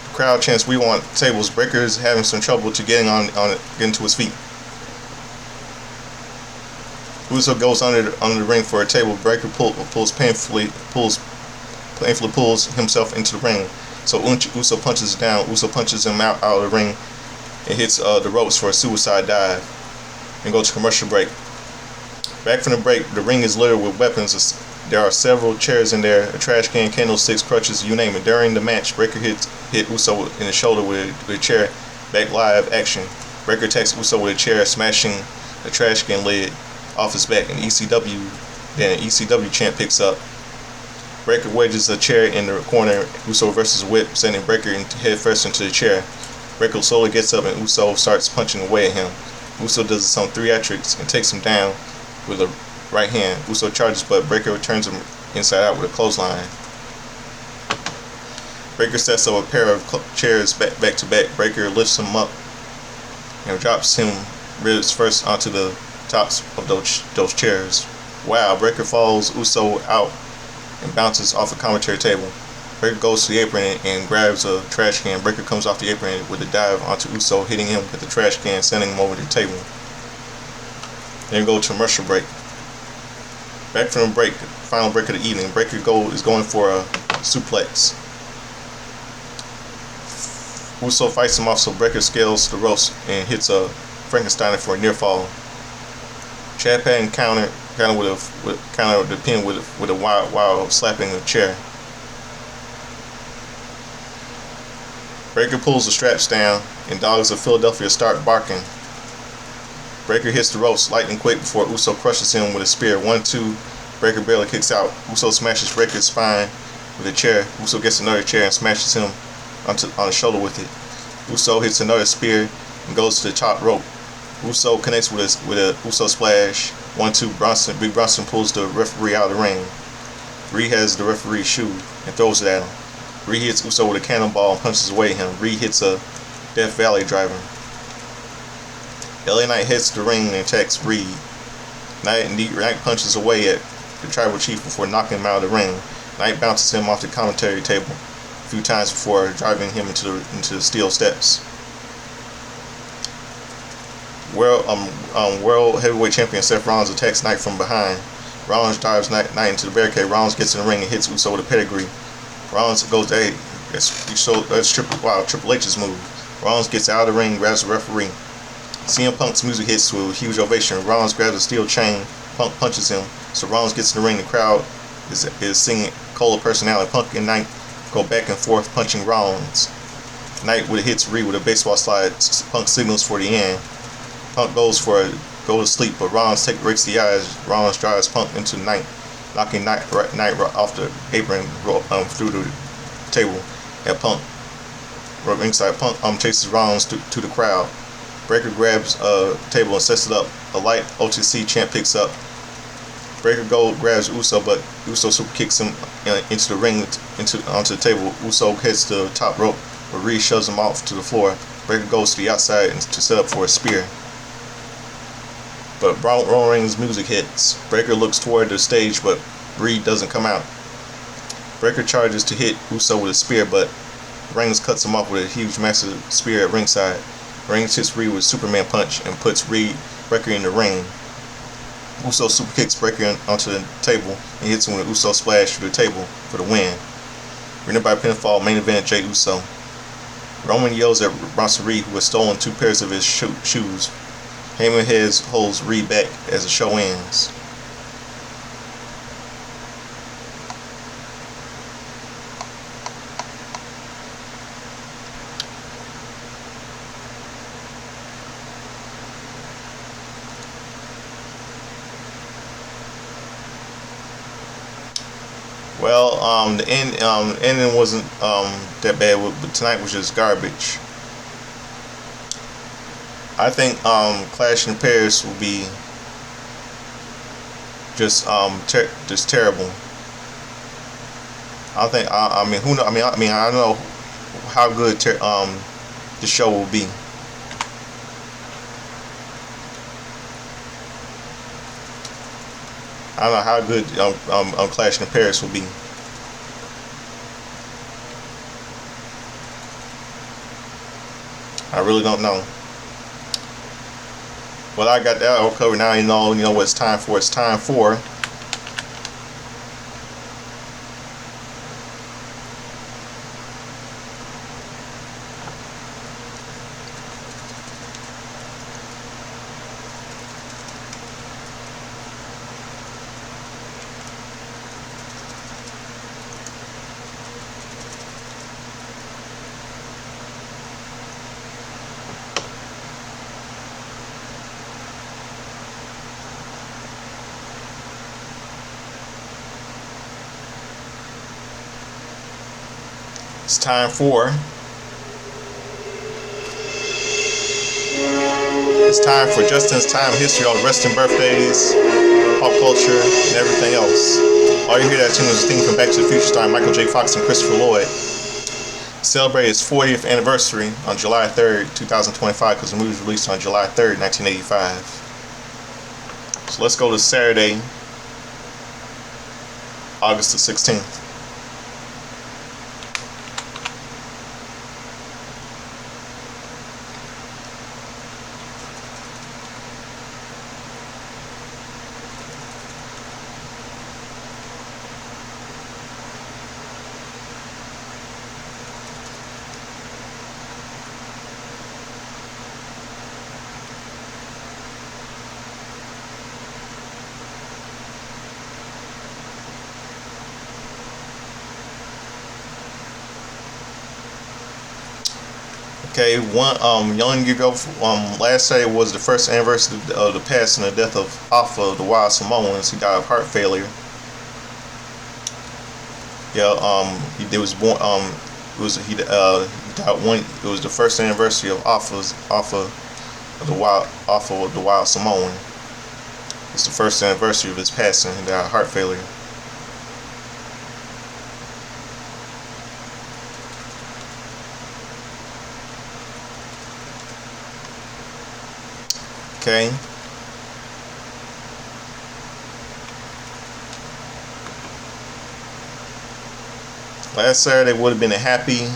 The crowd chants, "We want tables." Breaker is having some trouble getting to his feet. Uso goes under the ring for a table. Breaker painfully pulls himself into the ring. So Uso punches down. Uso punches him out of the ring and hits the ropes for a suicide dive. And go to commercial break. Back from the break, the ring is littered with weapons. There are several chairs in there, a trash can, candlesticks, crutches, you name it. During the match, Breaker hit Uso in the shoulder with a chair. Back live action. Breaker attacks Uso with a chair, smashing the trash can lid off his back. Then an ECW chant picks up. Breaker wedges a chair in the corner. Uso reverses a whip, sending Breaker head first into the chair. Breaker slowly gets up and Uso starts punching away at him. Uso does some theatrics and takes him down with a right hand. Uso charges, but Breaker turns him inside out with a clothesline. Breaker sets up a pair of chairs back to back. Breaker lifts him up and drops him ribs first onto the tops of those chairs. Wow, Breaker follows Uso out and bounces off a commentary table. Breaker goes to the apron and grabs a trash can. Breaker comes off the apron with a dive onto Uso, hitting him with the trash can, sending him over the table. Then go to commercial break. Back from the break, final break of the evening. Breaker is going for a suplex. Uso fights him off, so Breaker scales the ropes and hits a Frankensteiner for a near fall. Chad Patton countered the pin with a wild slapping the chair. Breaker pulls the straps down and dogs of Philadelphia start barking. Breaker hits the ropes lightning quick before Uso crushes him with a spear. 1-2. Breaker barely kicks out. Uso smashes Breaker's spine with a chair. Uso gets another chair and smashes him on the shoulder with it. Uso hits another spear and goes to the top rope. Uso connects with a Uso splash. 1-2. Big Bronson pulls the referee out of the ring. Reed has the referee's shoe and throws it at him. Reed hits Uso with a cannonball and punches away at him. Reed hits a Death Valley driver. LA Knight hits the ring and attacks Reed. Knight punches away at the tribal chief before knocking him out of the ring. Knight bounces him off the commentary table a few times before driving him into the steel steps. World Heavyweight Champion Seth Rollins attacks Knight from behind. Rollins drives Knight into the barricade. Rollins gets in the ring and hits Uso with a pedigree. Rollins goes, "Hey, that's Triple H's move." Rollins gets out of the ring, grabs the referee. CM Punk's music hits with a huge ovation. Rollins grabs a steel chain. Punk punches him. So Rollins gets in the ring. The crowd is singing Cola Personality. Punk and Knight go back and forth punching Rollins. Knight hits Reed with a baseball slide. Punk signals for the end. Punk goes to sleep, but Rollins breaks the eyes. Rollins drives Punk into Knight, knocking Knight off the apron through the table. At Punk, ringside, Punk chases Rollins to the crowd. Breaker grabs a table and sets it up. A light OTC chant picks up. Breaker grabs Uso, but Uso super kicks him into the ring onto the table. Uso heads to the top rope, but Reed shoves him off to the floor. Breaker goes to the outside to set up for a spear. But Roman Reigns' music hits. Breaker looks toward the stage, but Reed doesn't come out. Breaker charges to hit Uso with a spear, but Reigns cuts him off with a huge, massive spear at ringside. Reigns hits Reed with a Superman punch and puts Breaker in the ring. Uso super kicks Breaker onto the table and hits him with an Uso splash through the table for the win. Winner by pinfall, main event, Jey Uso. Roman yells at Bronson Reed, who has stolen 2 pairs of his shoes. Heyman holds Reed back as the show ends. Well, the ending wasn't that bad, but tonight was just garbage. I think Clash in Paris will be just terrible. I think I mean who know I don't know how good the show will be. I don't know how good Clash in Paris will be. I really don't know. Well, I got that all covered now. You know what it's time for. It's time for It's time for Justin's Time History, all the wrestling birthdays, pop culture, and everything else. All you hear that tune is a theme from Back to the Future starring Michael J. Fox and Christopher Lloyd. Celebrated its 40th anniversary on July 3rd, 2025, because the movie was released on July 3rd, 1985. So let's go to Saturday, August the 16th. Okay, young ago, last Saturday was the first anniversary of the passing and death of Alpha, the Wild Samoans. He died of heart failure. Yeah, he was born. He died It was the first anniversary of Alpha, the Wild Samoan. It's the first anniversary of his passing. He died of heart failure. Okay. Last Saturday would have been a happy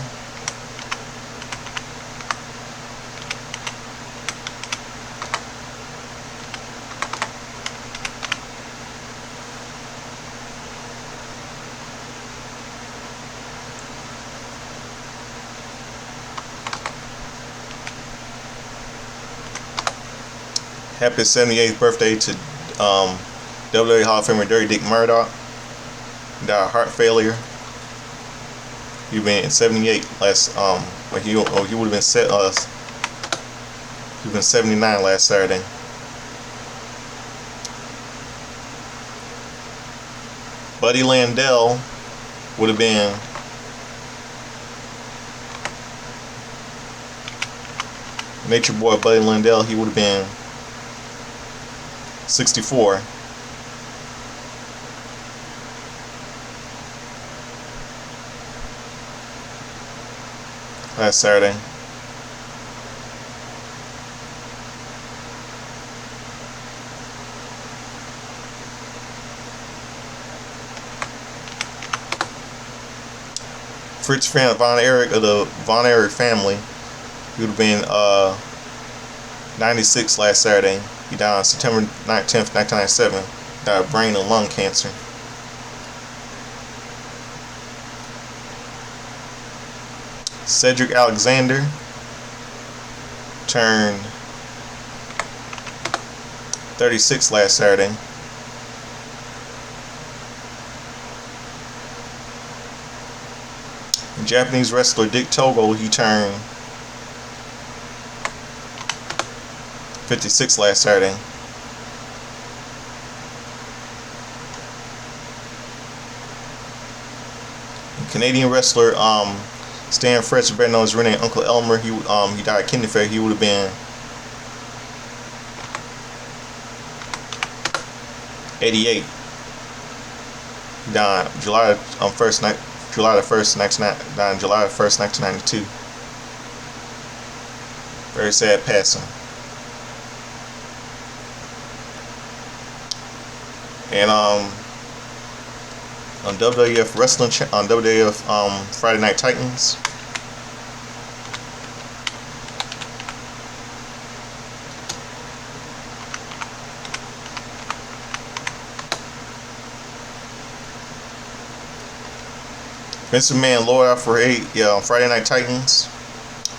happy 78th birthday to WWE Hall of Famer Dirty Dick Murdoch. He died of heart failure. He been 78 last but he would have been he been 79 last Saturday. Buddy Landell would have been Nature Boy Buddy Landell. He would have been 64. Last Saturday. Fritz Von Erich of the Von Erich family. He would have been 96 last Saturday. He died on September 10th, 1997. Died of brain and lung cancer. Cedric Alexander turned 36 last Saturday. Japanese wrestler Dick Togo, he turned 56 last Saturday. Canadian wrestler Stan Fretch, better known as Renee Uncle Elmer, he died of kidney failure. He would have been 88. He died July 1st, 1992. Very sad passing. And on WWF Wrestling, on WWF Friday Night Titans, Vince McMahon, Lord Alfred, on Friday Night Titans,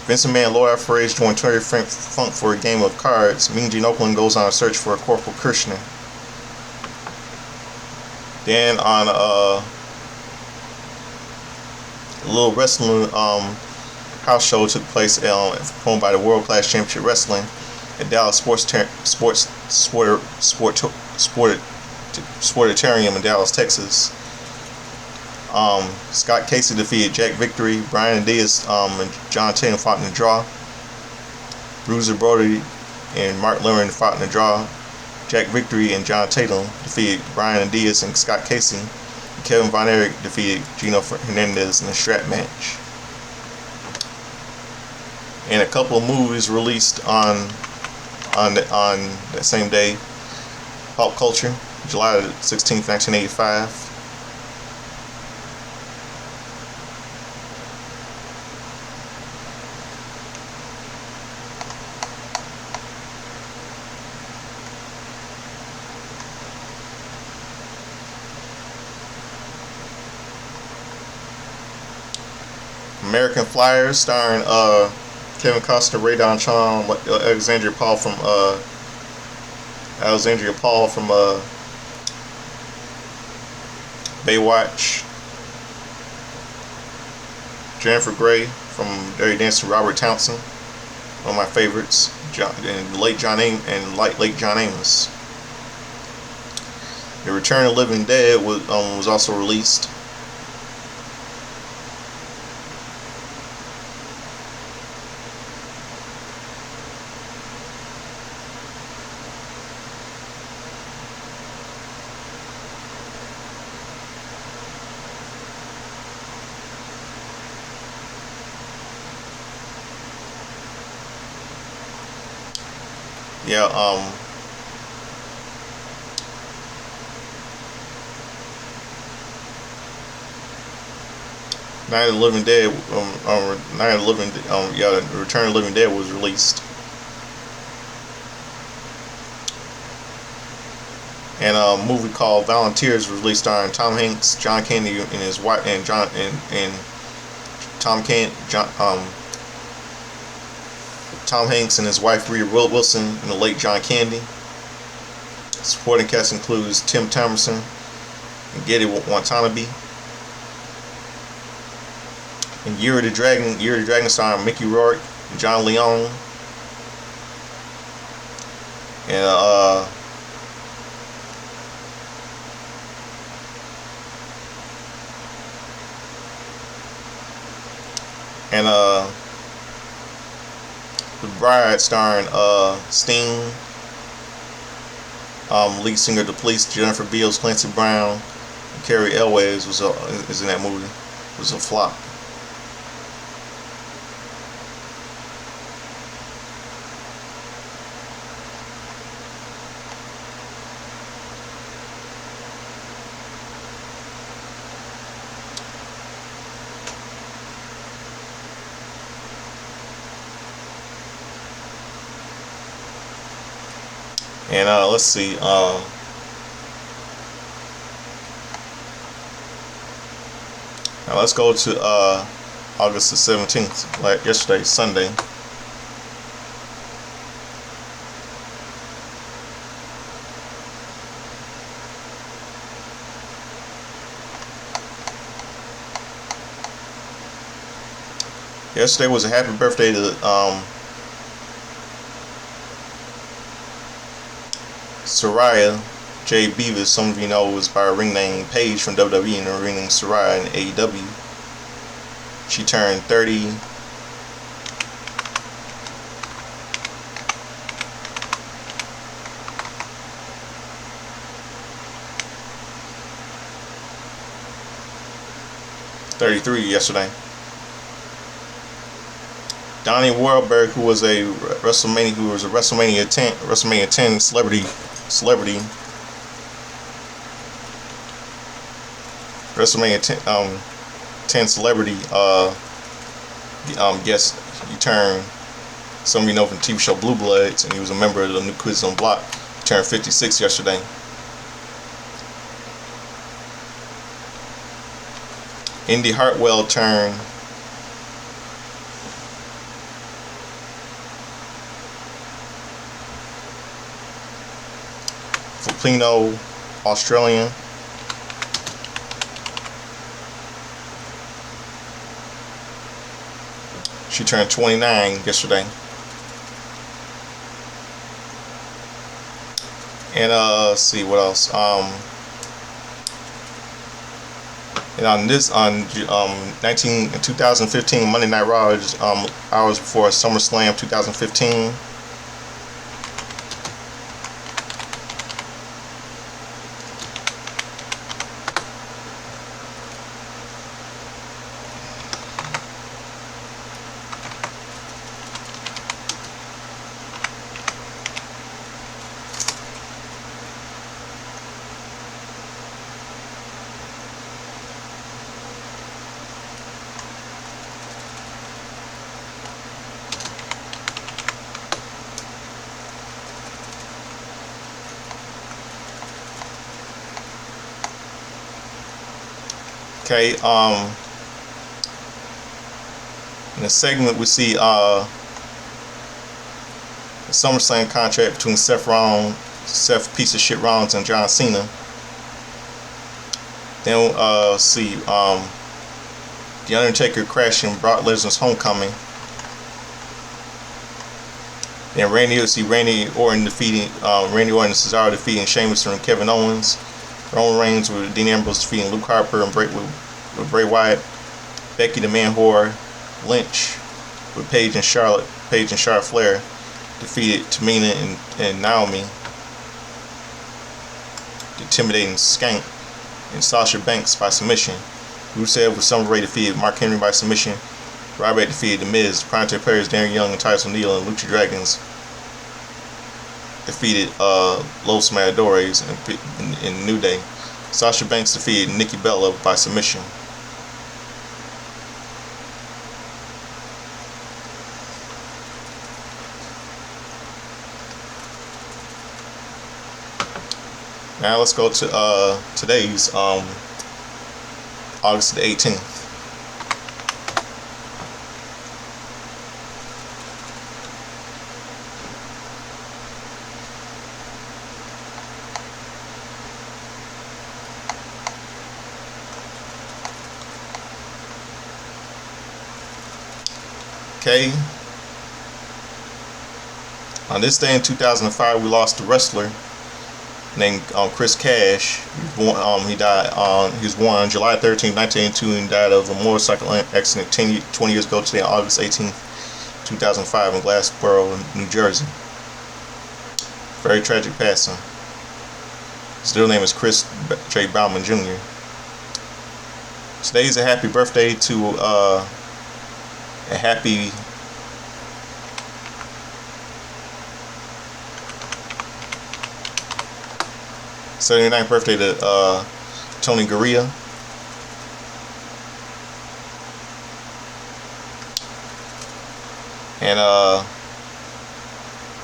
Vince McMahon, Lord Alfred joined Terry Funk for a game of cards. Mean Gene Okerlund goes on a search for a Corporal Kirshner. Then on a little wrestling house show took place home by the World Class Championship Wrestling at Dallas Sportatorium in Dallas, Texas. Scott Casey defeated Jack Victory. Brian Diaz and John Tatum fought in the draw. Bruiser Brody and Mark Lemmon fought in the draw. Jack Victory and John Tatum defeated Brian Diaz and Scott Casey. And Kevin Von Erich defeated Gino Hernandez in a strap match. And a couple of movies released on that same day. Pop Culture, July 16th, 1985. American Flyers, starring Kevin Costner, Ray Don Chong, Alexandria Paul from Baywatch, Jennifer Grey from Dirty Dancing, Robert Townsend, one of my favorites, and late John Amos. The Return of the Living Dead was also released. Yeah, Night of the Living Dead, Return of the Living Dead was released. And a movie called Volunteers was released, starring Tom Hanks, John Candy, and his wife, and Tom Hanks and his wife Rhea Wilson, and the late John Candy. Supporting cast includes Tim Thomerson and Geddy Watanabe. And Year of the Dragon starring Mickey Rourke and John Leone. And The Bride, starring Sting, lead singer of The Police, Jennifer Beals, Clancy Brown, and Carrie Elwes is in that movie. It was a flop. And let's see. Now let's go to August the 17th, like yesterday, Sunday. Yesterday was a happy birthday to Soraya J. Beavis. Some of you know was by her ring name Paige from WWE, and her ring name Soraya in AEW. She turned 30. Yesterday. Donnie Wahlberg, who was a WrestleMania 10 celebrity, WrestleMania 10 celebrity guest. He turned, some of you know from the TV show Blue Bloods, and he was a member of the New Kids on the Block. He turned 56 yesterday. Indy Hartwell turned Filipino Australian. She turned 29 yesterday. And let's see what else. And on 2015 Monday Night Raw, hours before SummerSlam 2015. Okay, in the segment we see the SummerSlam contract between Seth piece of shit Rollins and John Cena. Then see The Undertaker crashing Brock Lesnar's homecoming. Then Randy Orton and Cesaro defeating Sheamus and Kevin Owens. Roman Reigns with Dean Ambrose defeating Luke Harper and with Bray Wyatt. Becky the Man Whore Lynch with Paige and Charlotte Flair defeated Tamina and Naomi. Intimidating Skank and Sasha Banks by submission. Rusev with Summer Rae defeated Mark Henry by submission. Ryback defeated The Miz. Primary players Darren Young and Tyson O'Neil and Lucha Dragons defeated Los Matadores in New Day. Sasha Banks defeated Nikki Bella by submission. Now let's go to today's August the 18th. Okay. On this day in 2005, we lost a wrestler named Chris Cash. He was born on July 13, 1982, and died of a motorcycle accident 20 years ago today, August 18, 2005, in Glassboro, New Jersey. Very tragic passing. His real name is Chris J. Bauman Jr. Today's a happy birthday to a happy 79th birthday to Tony Gurria. And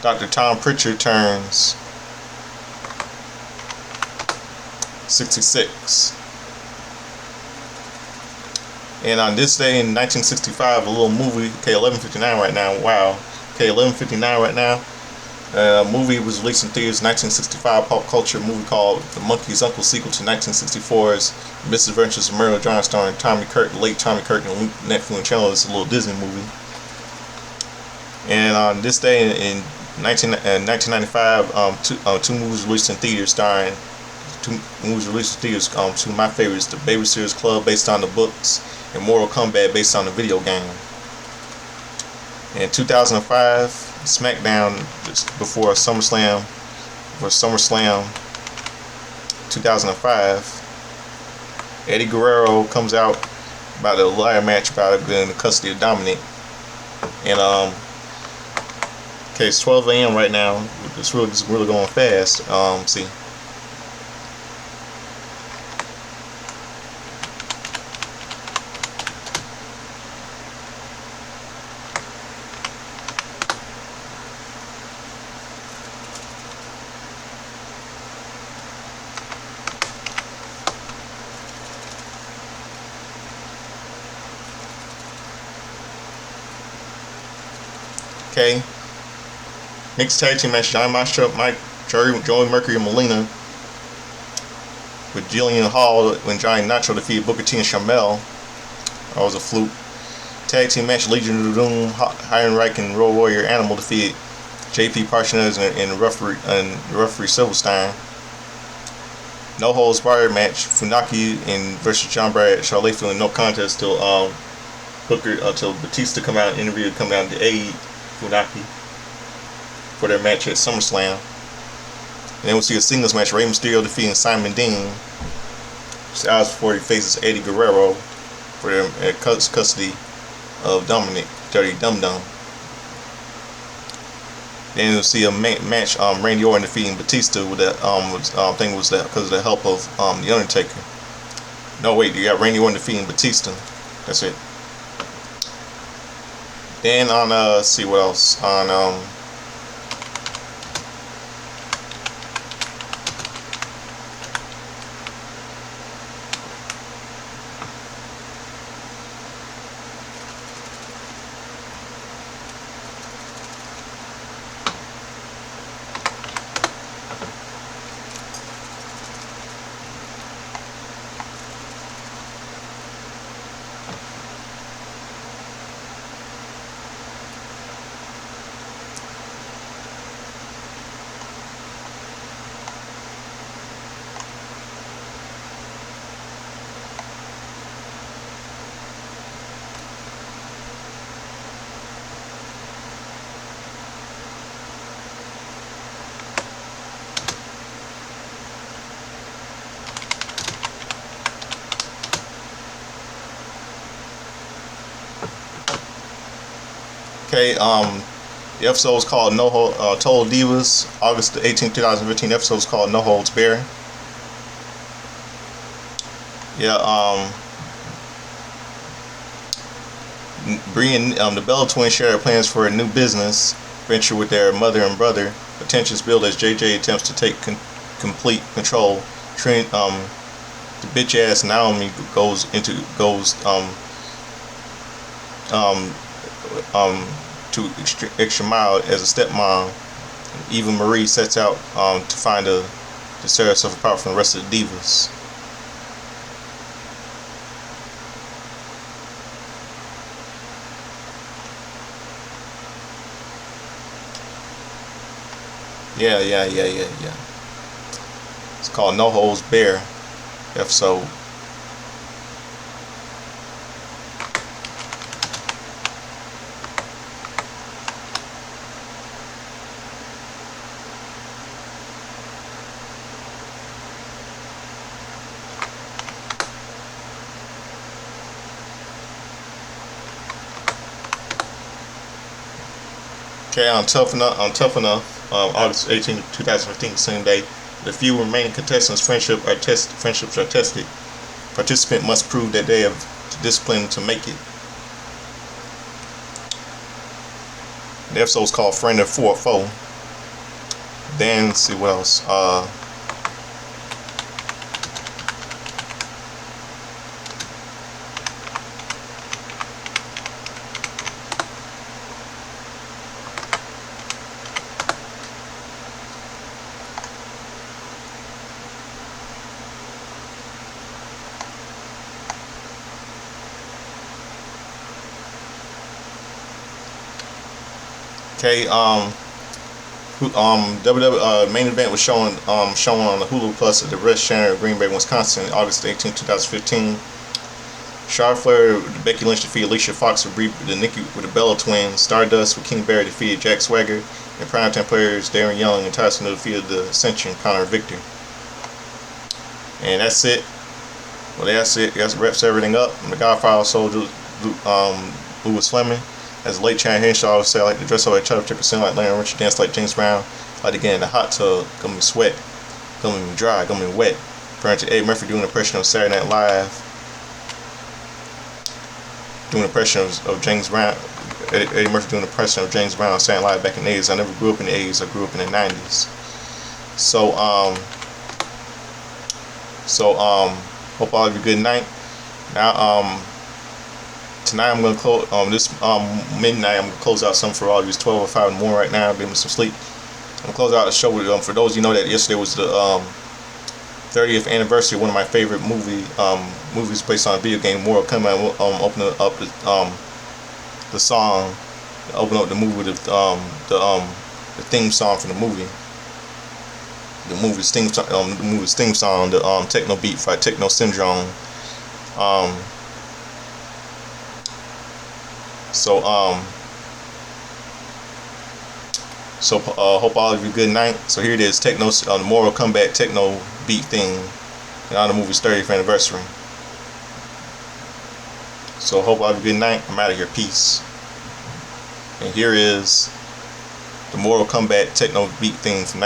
Dr. Tom Pritchard turns 1966. And on this day in 1965, a little movie, okay, 11:59 right now. Wow, okay, 11:59 right now. A movie was released in theaters in 1965, pop culture movie called The Monkey's Uncle, sequel to 1964's Misadventures of Myrtle John, starring Tommy Kirk, the late Tommy Kirk, and Netflix channel. It's a little Disney movie. And on this day in 1995, two movies released in theaters starring two of my favorites: The Babysitter's Club, based on the books, and Mortal Kombat, based on the video game. In 2005, SmackDown, before SummerSlam 2005, Eddie Guerrero comes out about a ladder match about in the custody of Dominic. And okay, it's 12 a.m. right now. It's really going fast. See. Okay. Next tag team match: Johnny Maestro, Joey Mercury, and Melina, with Jillian Hall when Johnny Nitro defeated Booker T and Shamel. That was a fluke. Tag team match: Legion of Doom, Heidenreich and Road Warrior Animal defeated JP Parsonage and referee Silverstein. No holds barred match: Funaki versus John Brad, Charlotte Flair in no contest till Batista come out and interview, come out to aid Funaki for their match at SummerSlam. And then we'll see a singles match: Rey Mysterio defeating Simon Dean. Hours before he faces Eddie Guerrero for their custody of Dominic, Dirty Dum Dum. Then we'll see a match: Randy Orton defeating Batista with that. Thing was that because of the help of the Undertaker. No, wait, you got Randy Orton defeating Batista. That's it. Then on let's see what else on okay, the episode was called Total Divas, August 18, 2015. The episode was called No Holds Barred. Yeah, Bree and the Bella twins share their plans for a new business venture with their mother and brother. The tensions build as JJ attempts to take complete control. The bitch ass Naomi goes to extra mile as a stepmom. Eva Marie sets out to find to set herself apart from the rest of the divas. Yeah. It's called No Holds Barred episode. Okay, on Tough Enough, August 18, 2015, same day, the few remaining contestants' friendships are tested. Participant must prove that they have the discipline to make it. The episode is called Friend of Foe. Then, let's see what else. Okay, WWE main event was shown on the Hulu Plus at the Red Center of Green Bay, Wisconsin, August 18, 2015. Charlotte Flair with Becky Lynch defeated Alicia Fox with the Bella Twins. Stardust with King Barry defeated Jack Swagger. And primetime players Darren Young and Tyson defeated the Ascension, Connor Victor. And that's it. Well, that's it. That wraps everything up. And the Godfather Soldier, Louis Fleming. As a late Chad Henshaw always say, I like to dress up like Chuck, 50% like Larry Richard, dance like James Brown. I like to get in the hot tub, gonna be sweat, gonna be dry, gonna be wet. Referring to Eddie Murphy doing an impression of Saturday Night Live, doing an impression of James Brown. Eddie Murphy doing an impression of James Brown on Saturday Night Live back in the 80s. I never grew up in the 80s. I grew up in the 90s. So hope all of you good night. Now tonight I'm gonna close this midnight. I'm gonna close out something for all of you. It's 12 or 5 in the morning right now. Give me some sleep. I'm gonna close out the show with for those of you know that yesterday was the 30th anniversary of one of my favorite movies based on a video game, Mortal Kombat. Opening up the song, open up the movie with the theme song from the movie. The movie's theme song, the techno beat by Techno Syndrome. Hope all of you good night. So here it is, techno, the Mortal Kombat techno beat thing, and on the movie's 30th anniversary. So hope all of you good night. I'm out of here. Peace. And here is the Mortal Kombat techno beat thing from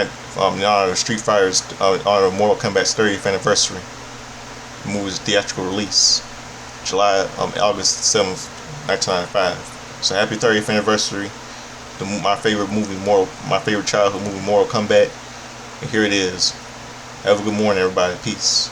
in honor of Street Fighter's honor of Mortal Kombat's 30th anniversary. The movie's theatrical release, August 7th, 1995. So happy 30th anniversary. My favorite movie, my favorite childhood movie, Mortal Kombat. And here it is. Have a good morning, everybody. Peace.